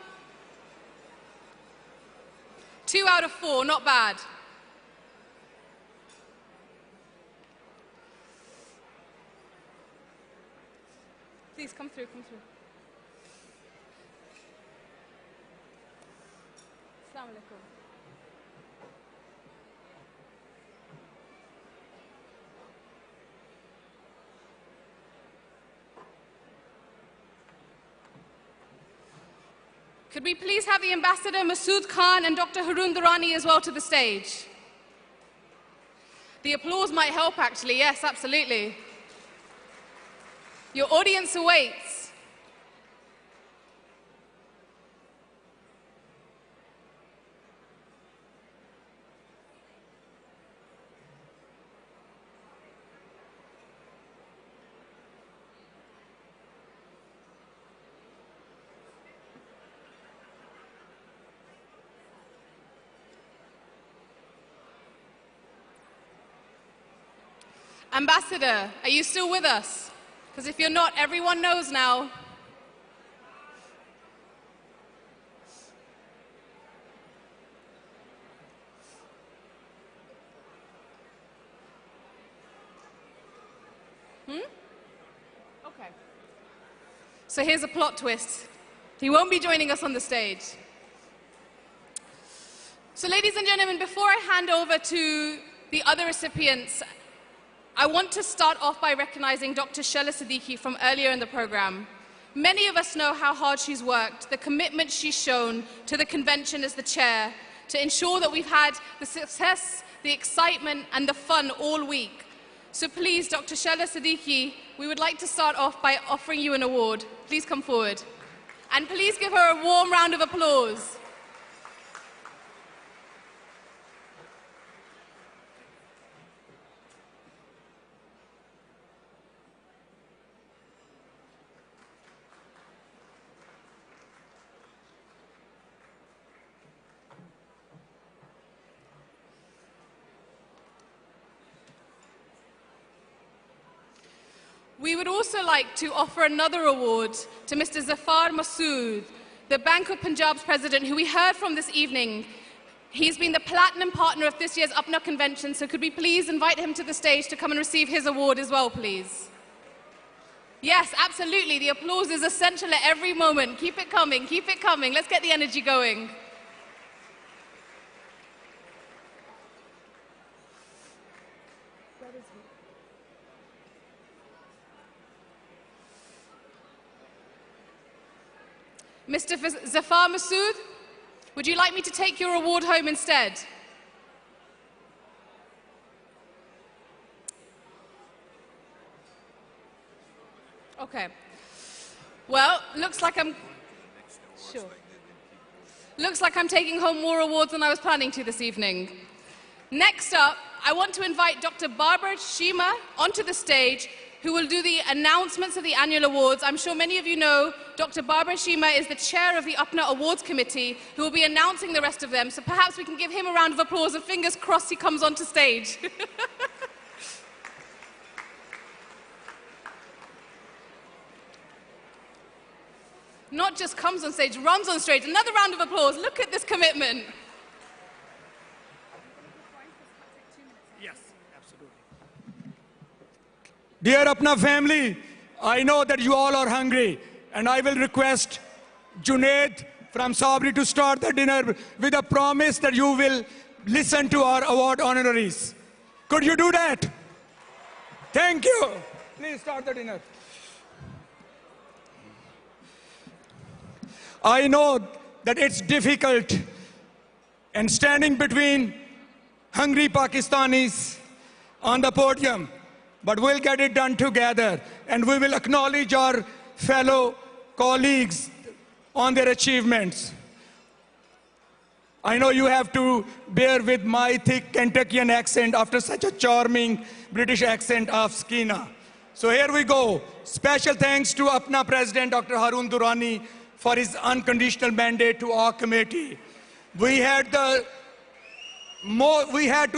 2 out of 4, not bad. Please come through, come through. Assalamu alaikum. Could we please have the Ambassador Masood Khan and Dr. Haroon Durrani as well to the stage? The applause might help actually, yes, absolutely. Your audience awaits. Ambassador, are you still with us? Because if you're not, everyone knows now. Okay. So here's a plot twist. He won't be joining us on the stage. So ladies and gentlemen, before I hand over to the other recipients, I want to start off by recognizing Dr. Shella Siddiqui from earlier in the program. Many of us know how hard she's worked, the commitment she's shown to the convention as the chair, to ensure that we've had the success, the excitement, and the fun all week. So please, Dr. Shella Siddiqui, we would like to start off by offering you an award. Please come forward. And please give her a warm round of applause. We would also like to offer another award to Mr. Zafar Masood, the Bank of Punjab's president, who we heard from this evening. He's been the platinum partner of this year's APPNA Convention, so could we please invite him to the stage to come and receive his award as well, please? Yes, absolutely. The applause is essential at every moment. Keep it coming, keep it coming. Let's get the energy going. Mr. Zafar Masood, would you like me to take your award home instead? Okay. Well, looks like I'm taking home more awards than I was planning to this evening. Next up, I want to invite Dr. Barbara Shima onto the stage, who will do the announcements of the annual awards. I'm sure many of you know Dr. Barbara Shima is the chair of the APPNA Awards Committee, who will be announcing the rest of them. So perhaps we can give him a round of applause and fingers crossed he comes onto stage. Not just comes on stage, runs on stage. Another round of applause. Look at this commitment. Yes, absolutely. Dear APPNA family, I know that you all are hungry, and I will request Junaid from Sabri to start the dinner with a promise that you will listen to our award honoraries. Could you do that? Thank you. Please start the dinner. I know that it's difficult and standing between hungry Pakistanis on the podium, but we'll get it done together, and we will acknowledge our fellow colleagues on their achievements. I know you have to bear with my thick Kentuckian accent after such a charming British accent of Skeena. So here we go. Special thanks to APPNA President Dr. Harun Durrani for his unconditional mandate to our committee. We had to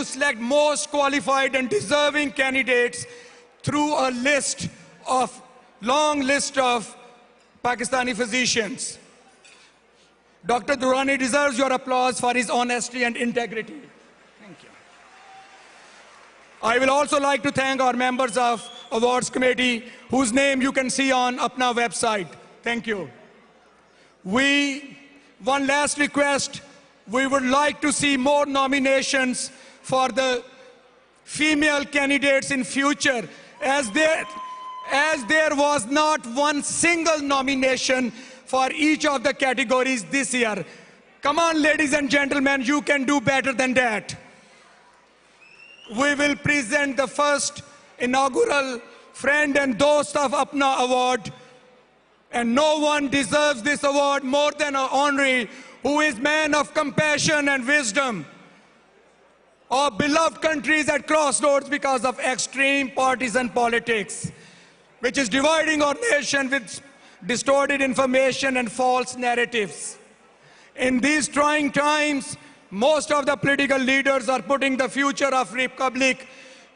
select most qualified and deserving candidates through a long list of Pakistani physicians. Dr. Durrani deserves your applause for his honesty and integrity. Thank you. I will also like to thank our members of Awards Committee, whose name you can see on APPNA website. Thank you. One last request, we would like to see more nominations for the female candidates in future, as there was not one single nomination for each of the categories this year. Come on, ladies and gentlemen, you can do better than that. We will present the first inaugural Friend and Dost of APPNA Award, and no one deserves this award more than Henri, who is man of compassion and wisdom. Our beloved country is at crossroads because of extreme partisan politics, which is dividing our nation with distorted information and false narratives. In these trying times, most of the political leaders are putting the future of Republic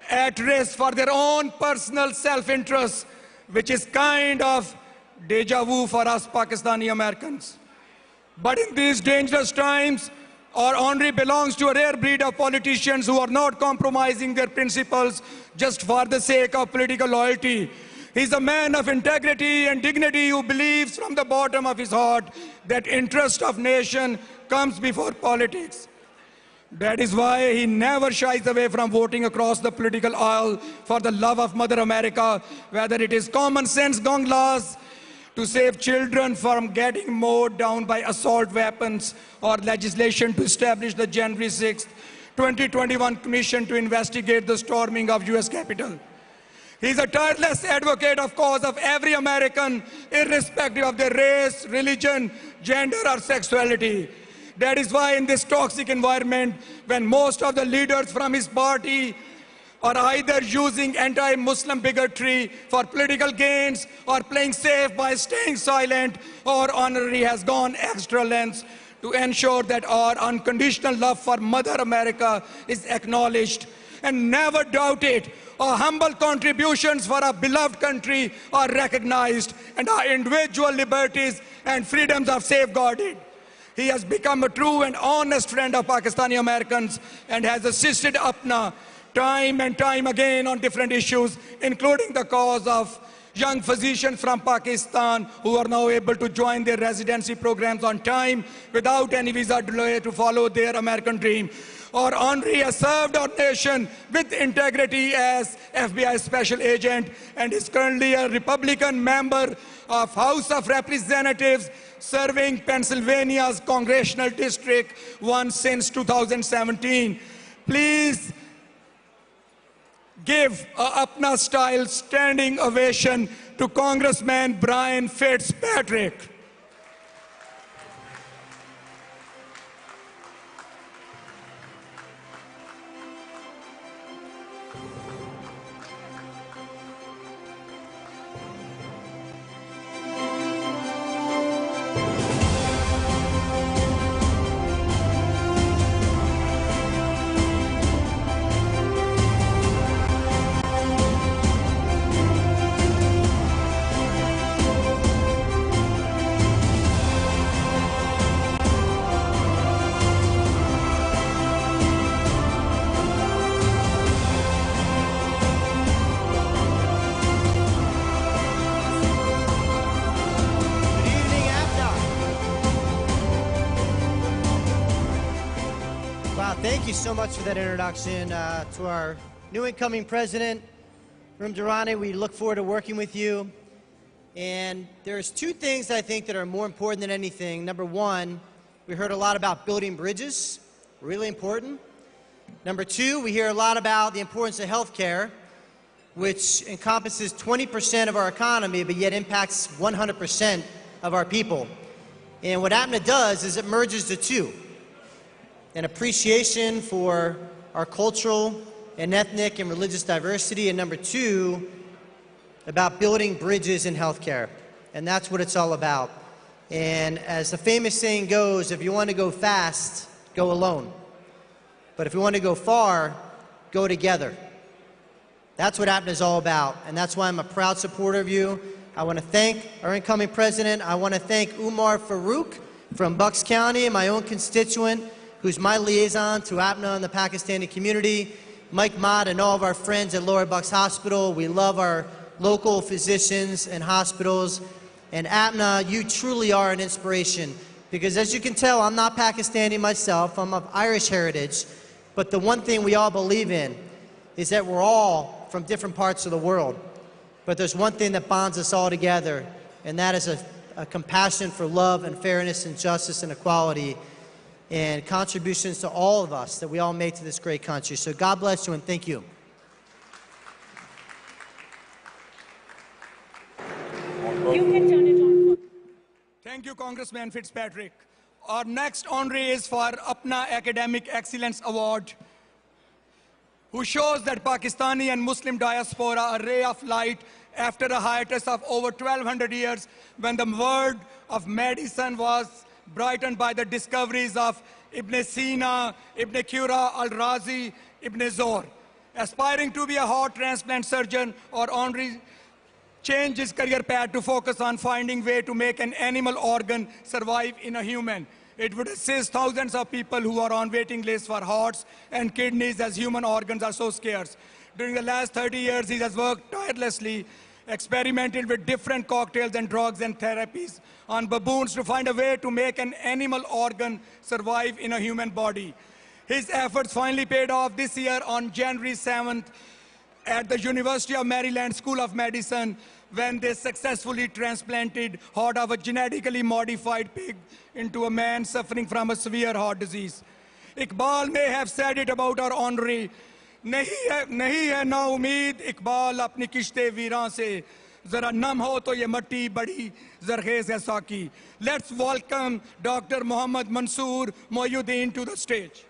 at risk for their own personal self-interest, which is kind of deja vu for us Pakistani Americans. But in these dangerous times, our Henri belongs to a rare breed of politicians who are not compromising their principles just for the sake of political loyalty. He's a man of integrity and dignity who believes from the bottom of his heart that interest of nation comes before politics. That is why he never shies away from voting across the political aisle for the love of Mother America, whether it is common sense gun laws to save children from getting mowed down by assault weapons, or legislation to establish the January 6, 2021 Commission to investigate the storming of US Capitol. He's a tireless advocate of cause of every American, irrespective of their race, religion, gender, or sexuality. That is why in this toxic environment, when most of the leaders from his party are either using anti-Muslim bigotry for political gains or playing safe by staying silent, or Henri has gone extra lengths to ensure that our unconditional love for Mother America is acknowledged and never doubted. Our humble contributions for our beloved country are recognized, and our individual liberties and freedoms are safeguarded. He has become a true and honest friend of Pakistani Americans and has assisted APPNA time and time again on different issues, including the cause of young physicians from Pakistan who are now able to join their residency programs on time without any visa delay to follow their American dream. Our Henri has served our nation with integrity as FBI special agent and is currently a Republican member of House of Representatives, serving Pennsylvania's Congressional District 1 since 2017. Please give a APPNA-style standing ovation to Congressman Brian Fitzpatrick. Thank you so much for that introduction to our new incoming president, Durrani. We look forward to working with you. And there's two things I think that are more important than anything. Number one, we heard a lot about building bridges, really important. Number two, we hear a lot about the importance of healthcare, which encompasses 20% of our economy, but yet impacts 100% of our people. And what APPNA does is it merges the two. an appreciation for our cultural and ethnic and religious diversity, and number two, about building bridges in healthcare. And that's what it's all about. And as the famous saying goes, if you want to go fast, go alone. But if you want to go far, go together. That's what APPNA is all about, and that's why I'm a proud supporter of you. I want to thank our incoming president. I want to thank Umar Farouk from Bucks County, my own constituent, who's my liaison to APPNA and the Pakistani community. Mike Mott and all of our friends at Lower Bucks Hospital. We love our local physicians and hospitals. And APPNA, you truly are an inspiration. Because as you can tell, I'm not Pakistani myself. I'm of Irish heritage. But the one thing we all believe in is that we're all from different parts of the world. But there's one thing that bonds us all together, and that is a compassion for love and fairness and justice and equality and contributions to all of us that we all make to this great country. So God bless you and thank you. You can turn it on. Thank you, Congressman Fitzpatrick. Our next honoree is for APPNA Academic Excellence Award, who shows that Pakistani and Muslim diaspora a ray of light after a hiatus of over 1,200 years when the world of medicine was brightened by the discoveries of Ibn Sina, Ibn Qura, Al-Razi, Ibn Zor. Aspiring to be a heart transplant surgeon, or honoree changed his career path to focus on finding way to make an animal organ survive in a human. It would assist thousands of people who are on waiting lists for hearts and kidneys, as human organs are so scarce. During the last 30 years, he has worked tirelessly, experimented with different cocktails and drugs and therapies on baboons to find a way to make an animal organ survive in a human body. His efforts finally paid off this year on January 7th at the University of Maryland School of Medicine, when they successfully transplanted heart of a genetically modified pig into a man suffering from a severe heart disease. Iqbal may have said it about our honoree, नहीं है ना उम्मीद इकबाल अपनी किश्ते वीरां से जरा नम हो तो ये मट्टी बड़ी जरखेज है साकी. Let's welcome Dr. Mohammad Mansoor Mohyuddin to the stage.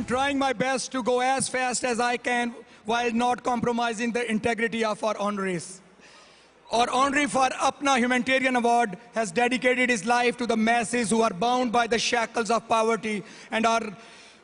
Trying my best to go as fast as I can while not compromising the integrity of our honorees. Our honoree for APPNA Humanitarian Award has dedicated his life to the masses who are bound by the shackles of poverty and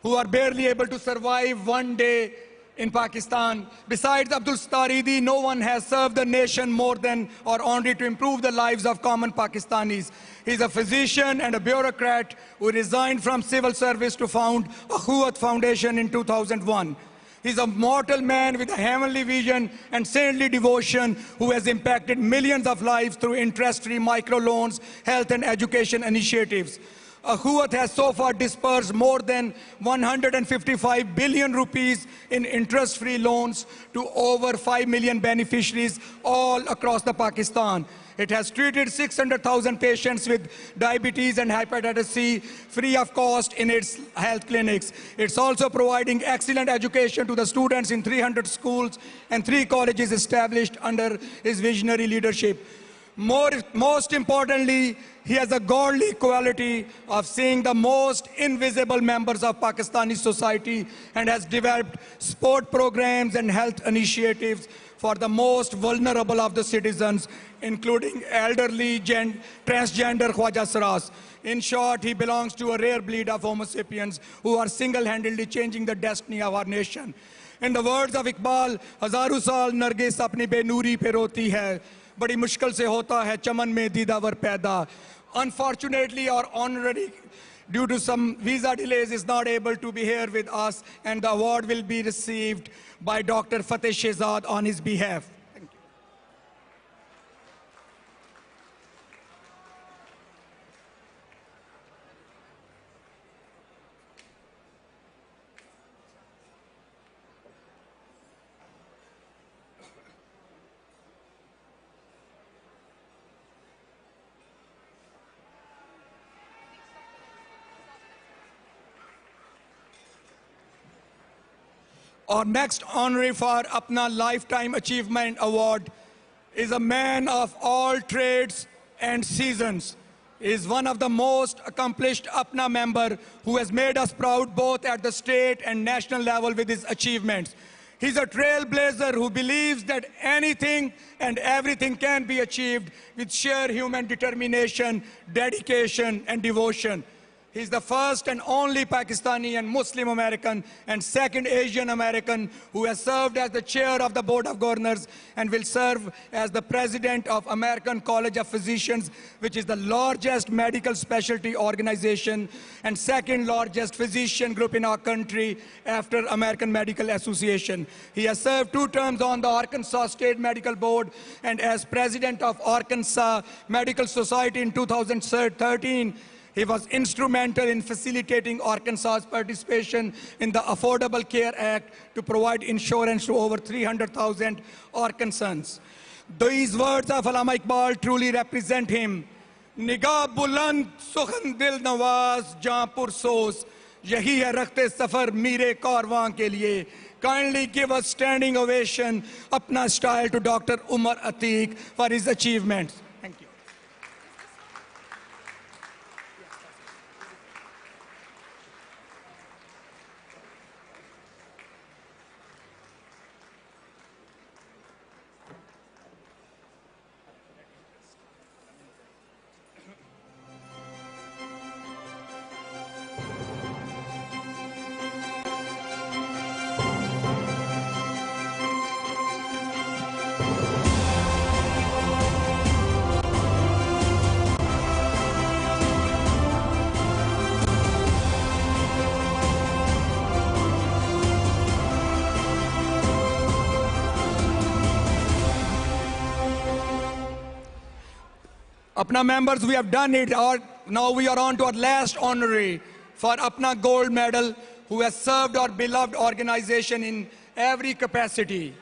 who are barely able to survive one day in Pakistan. Besides Abdul Staridi, no one has served the nation more than our honoree to improve the lives of common Pakistanis. He's a physician and a bureaucrat who resigned from civil service to found Akhuwat Foundation in 2001. He's a mortal man with a heavenly vision and saintly devotion who has impacted millions of lives through interest-free microloans, health and education initiatives. Akhuwat has so far dispersed more than 155 billion rupees in interest-free loans to over 5 million beneficiaries all across the Pakistan. It has treated 600,000 patients with diabetes and hepatitis C free of cost in its health clinics. It's also providing excellent education to the students in 300 schools and 3 colleges established under his visionary leadership. Most importantly, he has a godly quality of seeing the most invisible members of Pakistani society and has developed sport programs and health initiatives for the most vulnerable of the citizens, including elderly, transgender Khwaja Saras. In short, he belongs to a rare breed of Homo sapiens who are single-handedly changing the destiny of our nation. In the words of Iqbal, हजारों साल नरगिस अपनी बेनूरी पे रोती है, बड़ी मुश्किल से होता है चमन में दीदावर पैदा. Unfortunately, our honorary, due to some visa delays, is not able to be here with us, and the award will be received by Dr. Fateh Shehzad on his behalf. Thank you. Our next honoree for APPNA Lifetime Achievement Award is a man of all trades and seasons. He is one of the most accomplished APPNA member who has made us proud both at the state and national level with his achievements. He's a trailblazer who believes that anything and everything can be achieved with sheer human determination, dedication, and devotion. He's the first and only Pakistani and Muslim American and second Asian American who has served as the chair of the Board of Governors and will serve as the president of American College of Physicians, which is the largest medical specialty organization and second largest physician group in our country after American Medical Association. He has served 2 terms on the Arkansas State Medical Board and as president of Arkansas Medical Society in 2013. He was instrumental in facilitating Arkansas's participation in the Affordable Care Act to provide insurance to over 300,000 Arkansans. These words of Allama Iqbal truly represent him. Nigah buland sukhan dil nawaz jaan pursos, yahi hai rakhte safar mere karwan ke liye. Kindly give a standing ovation, APPNA style, to Dr. Umar Atiq for his achievements. Thank you. APPNA members, we have done it. Now we are on to our last honoree for APPNA Gold Medal, who has served our beloved organization in every capacity.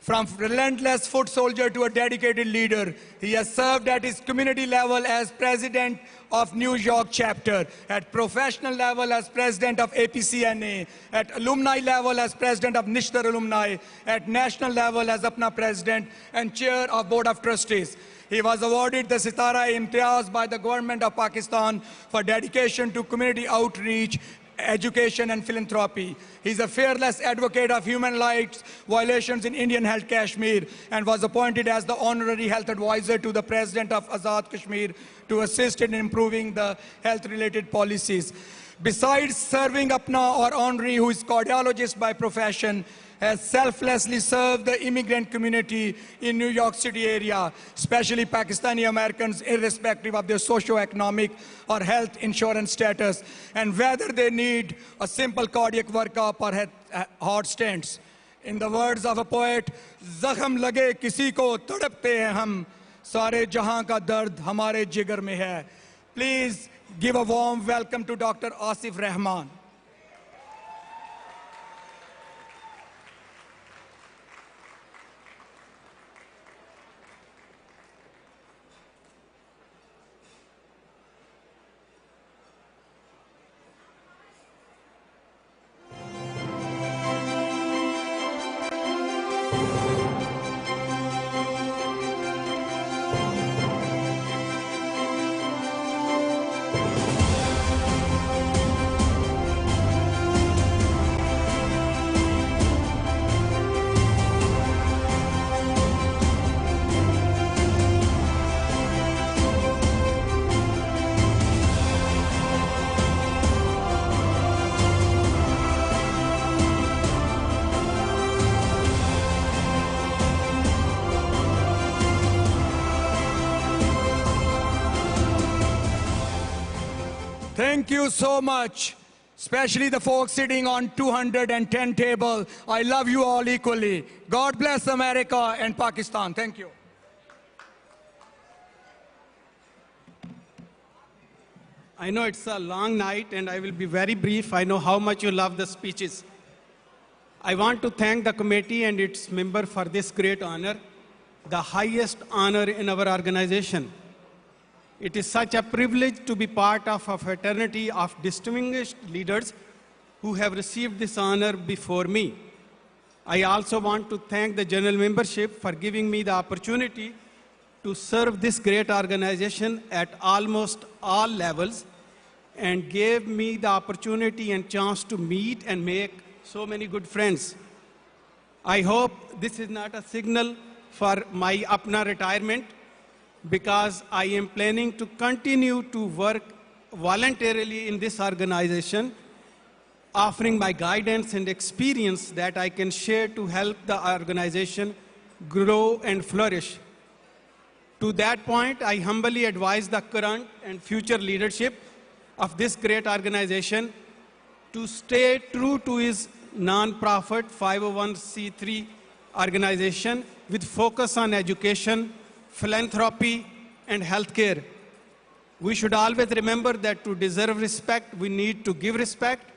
From relentless foot soldier to a dedicated leader, he has served at his community level as president of New York chapter, at professional level as president of APCNA, at alumni level as president of Nishtar Alumni, at national level as APPNA president and chair of Board of Trustees. He was awarded the Sitara-e-Imtiaz by the government of Pakistan for dedication to community outreach, education and philanthropy. He's a fearless advocate of human rights violations in Indian held Kashmir and was appointed as the honorary health advisor to the president of Azad Kashmir to assist in improving the health-related policies. Besides serving APPNA, our honoree, who is cardiologist by profession, has selflessly served the immigrant community in New York City area, especially Pakistani Americans, irrespective of their socio-economic or health insurance status, and whether they need a simple cardiac workup or heart stents. In the words of a poet, "Zakham lage kisi ko tadapte hain hum, sare jahan ka dard hamare jigar mein hai." Please give a warm welcome to Dr. Asif Rahman. Thank you so much, especially the folks sitting on 210 table. I love you all equally. God bless America and Pakistan. Thank you. I know it's a long night and I will be very brief. I know how much you love the speeches. I want to thank the committee and its member for this great honor, the highest honor in our organization. It is such a privilege to be part of a fraternity of distinguished leaders who have received this honor before me. I also want to thank the general membership for giving me the opportunity to serve this great organization at almost all levels and gave me the opportunity and chance to meet and make so many good friends. I hope this is not a signal for my APPNA retirement, because I am planning to continue to work voluntarily in this organization, offering my guidance and experience that I can share to help the organization grow and flourish. To that point, I humbly advise the current and future leadership of this great organization to stay true to its non-profit 501c3 organization with focus on education, philanthropy, and healthcare. We should always remember that to deserve respect, we need to give respect.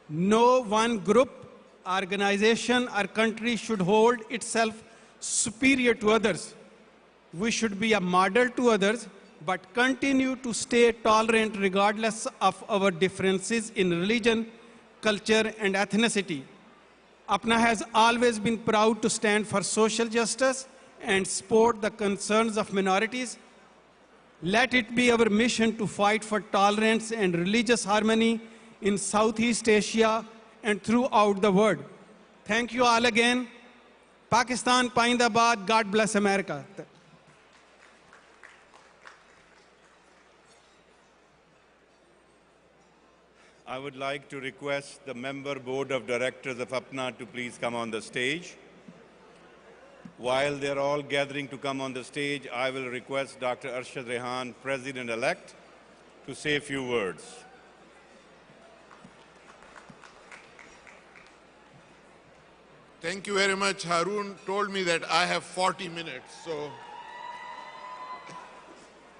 No one group, organization, or country should hold itself superior to others. We should be a model to others, but continue to stay tolerant regardless of our differences in religion, culture, and ethnicity. APPNA has always been proud to stand for social justice and support the concerns of minorities. Let it be our mission to fight for tolerance and religious harmony in Southeast Asia and throughout the world. Thank you all again. Pakistan, Paindabad, God bless America. I would like to request the member board of directors of APPNA to please come on the stage. While they're all gathering to come on the stage, I will request Dr. Arshad Rehan, President-elect, to say a few words. Thank you very much. Harun told me that I have 40 minutes, so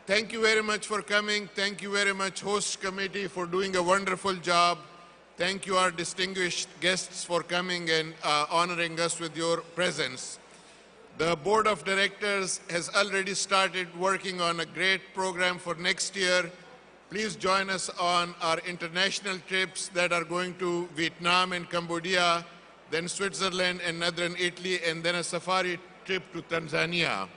thank you very much for coming. Thank you very much, host committee, for doing a wonderful job. Thank you, our distinguished guests, for coming and honoring us with your presence. The board of directors has already started working on a great program for next year. Please join us on our international trips that are going to Vietnam and Cambodia, then Switzerland and Northern Italy, and then a safari trip to Tanzania.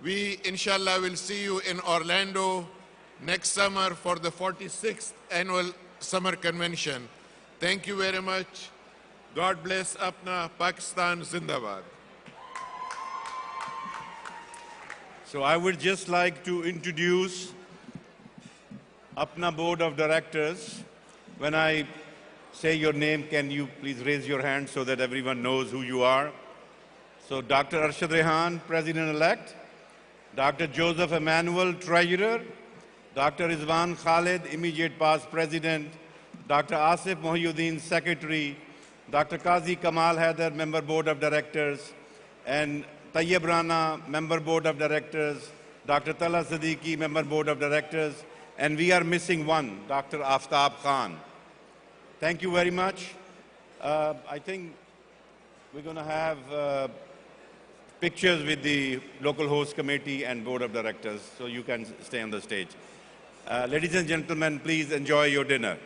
We, inshallah, will see you in Orlando next summer for the 46th annual summer convention. Thank you very much. God bless APPNA, Pakistan, Zindabad. So I would just like to introduce APPNA Board of Directors. When I say your name, can you please raise your hand so that everyone knows who you are? So Dr. Arshad Rehan, President-elect. Dr. Joseph Emmanuel, Treasurer. Dr. Izwan Khalid, immediate past President. Dr. Asif Mohyuddin, Secretary. Dr. Qazi Kamal Haider, Member Board of Directors. And Tayyib Rana, Member Board of Directors. Dr. Tala Siddiqui, Member Board of Directors. And we are missing one, Dr. Aftab Khan. Thank you very much. I think we're going to have pictures with the local host committee and board of directors, so you can stay on the stage. Ladies and gentlemen, please enjoy your dinner.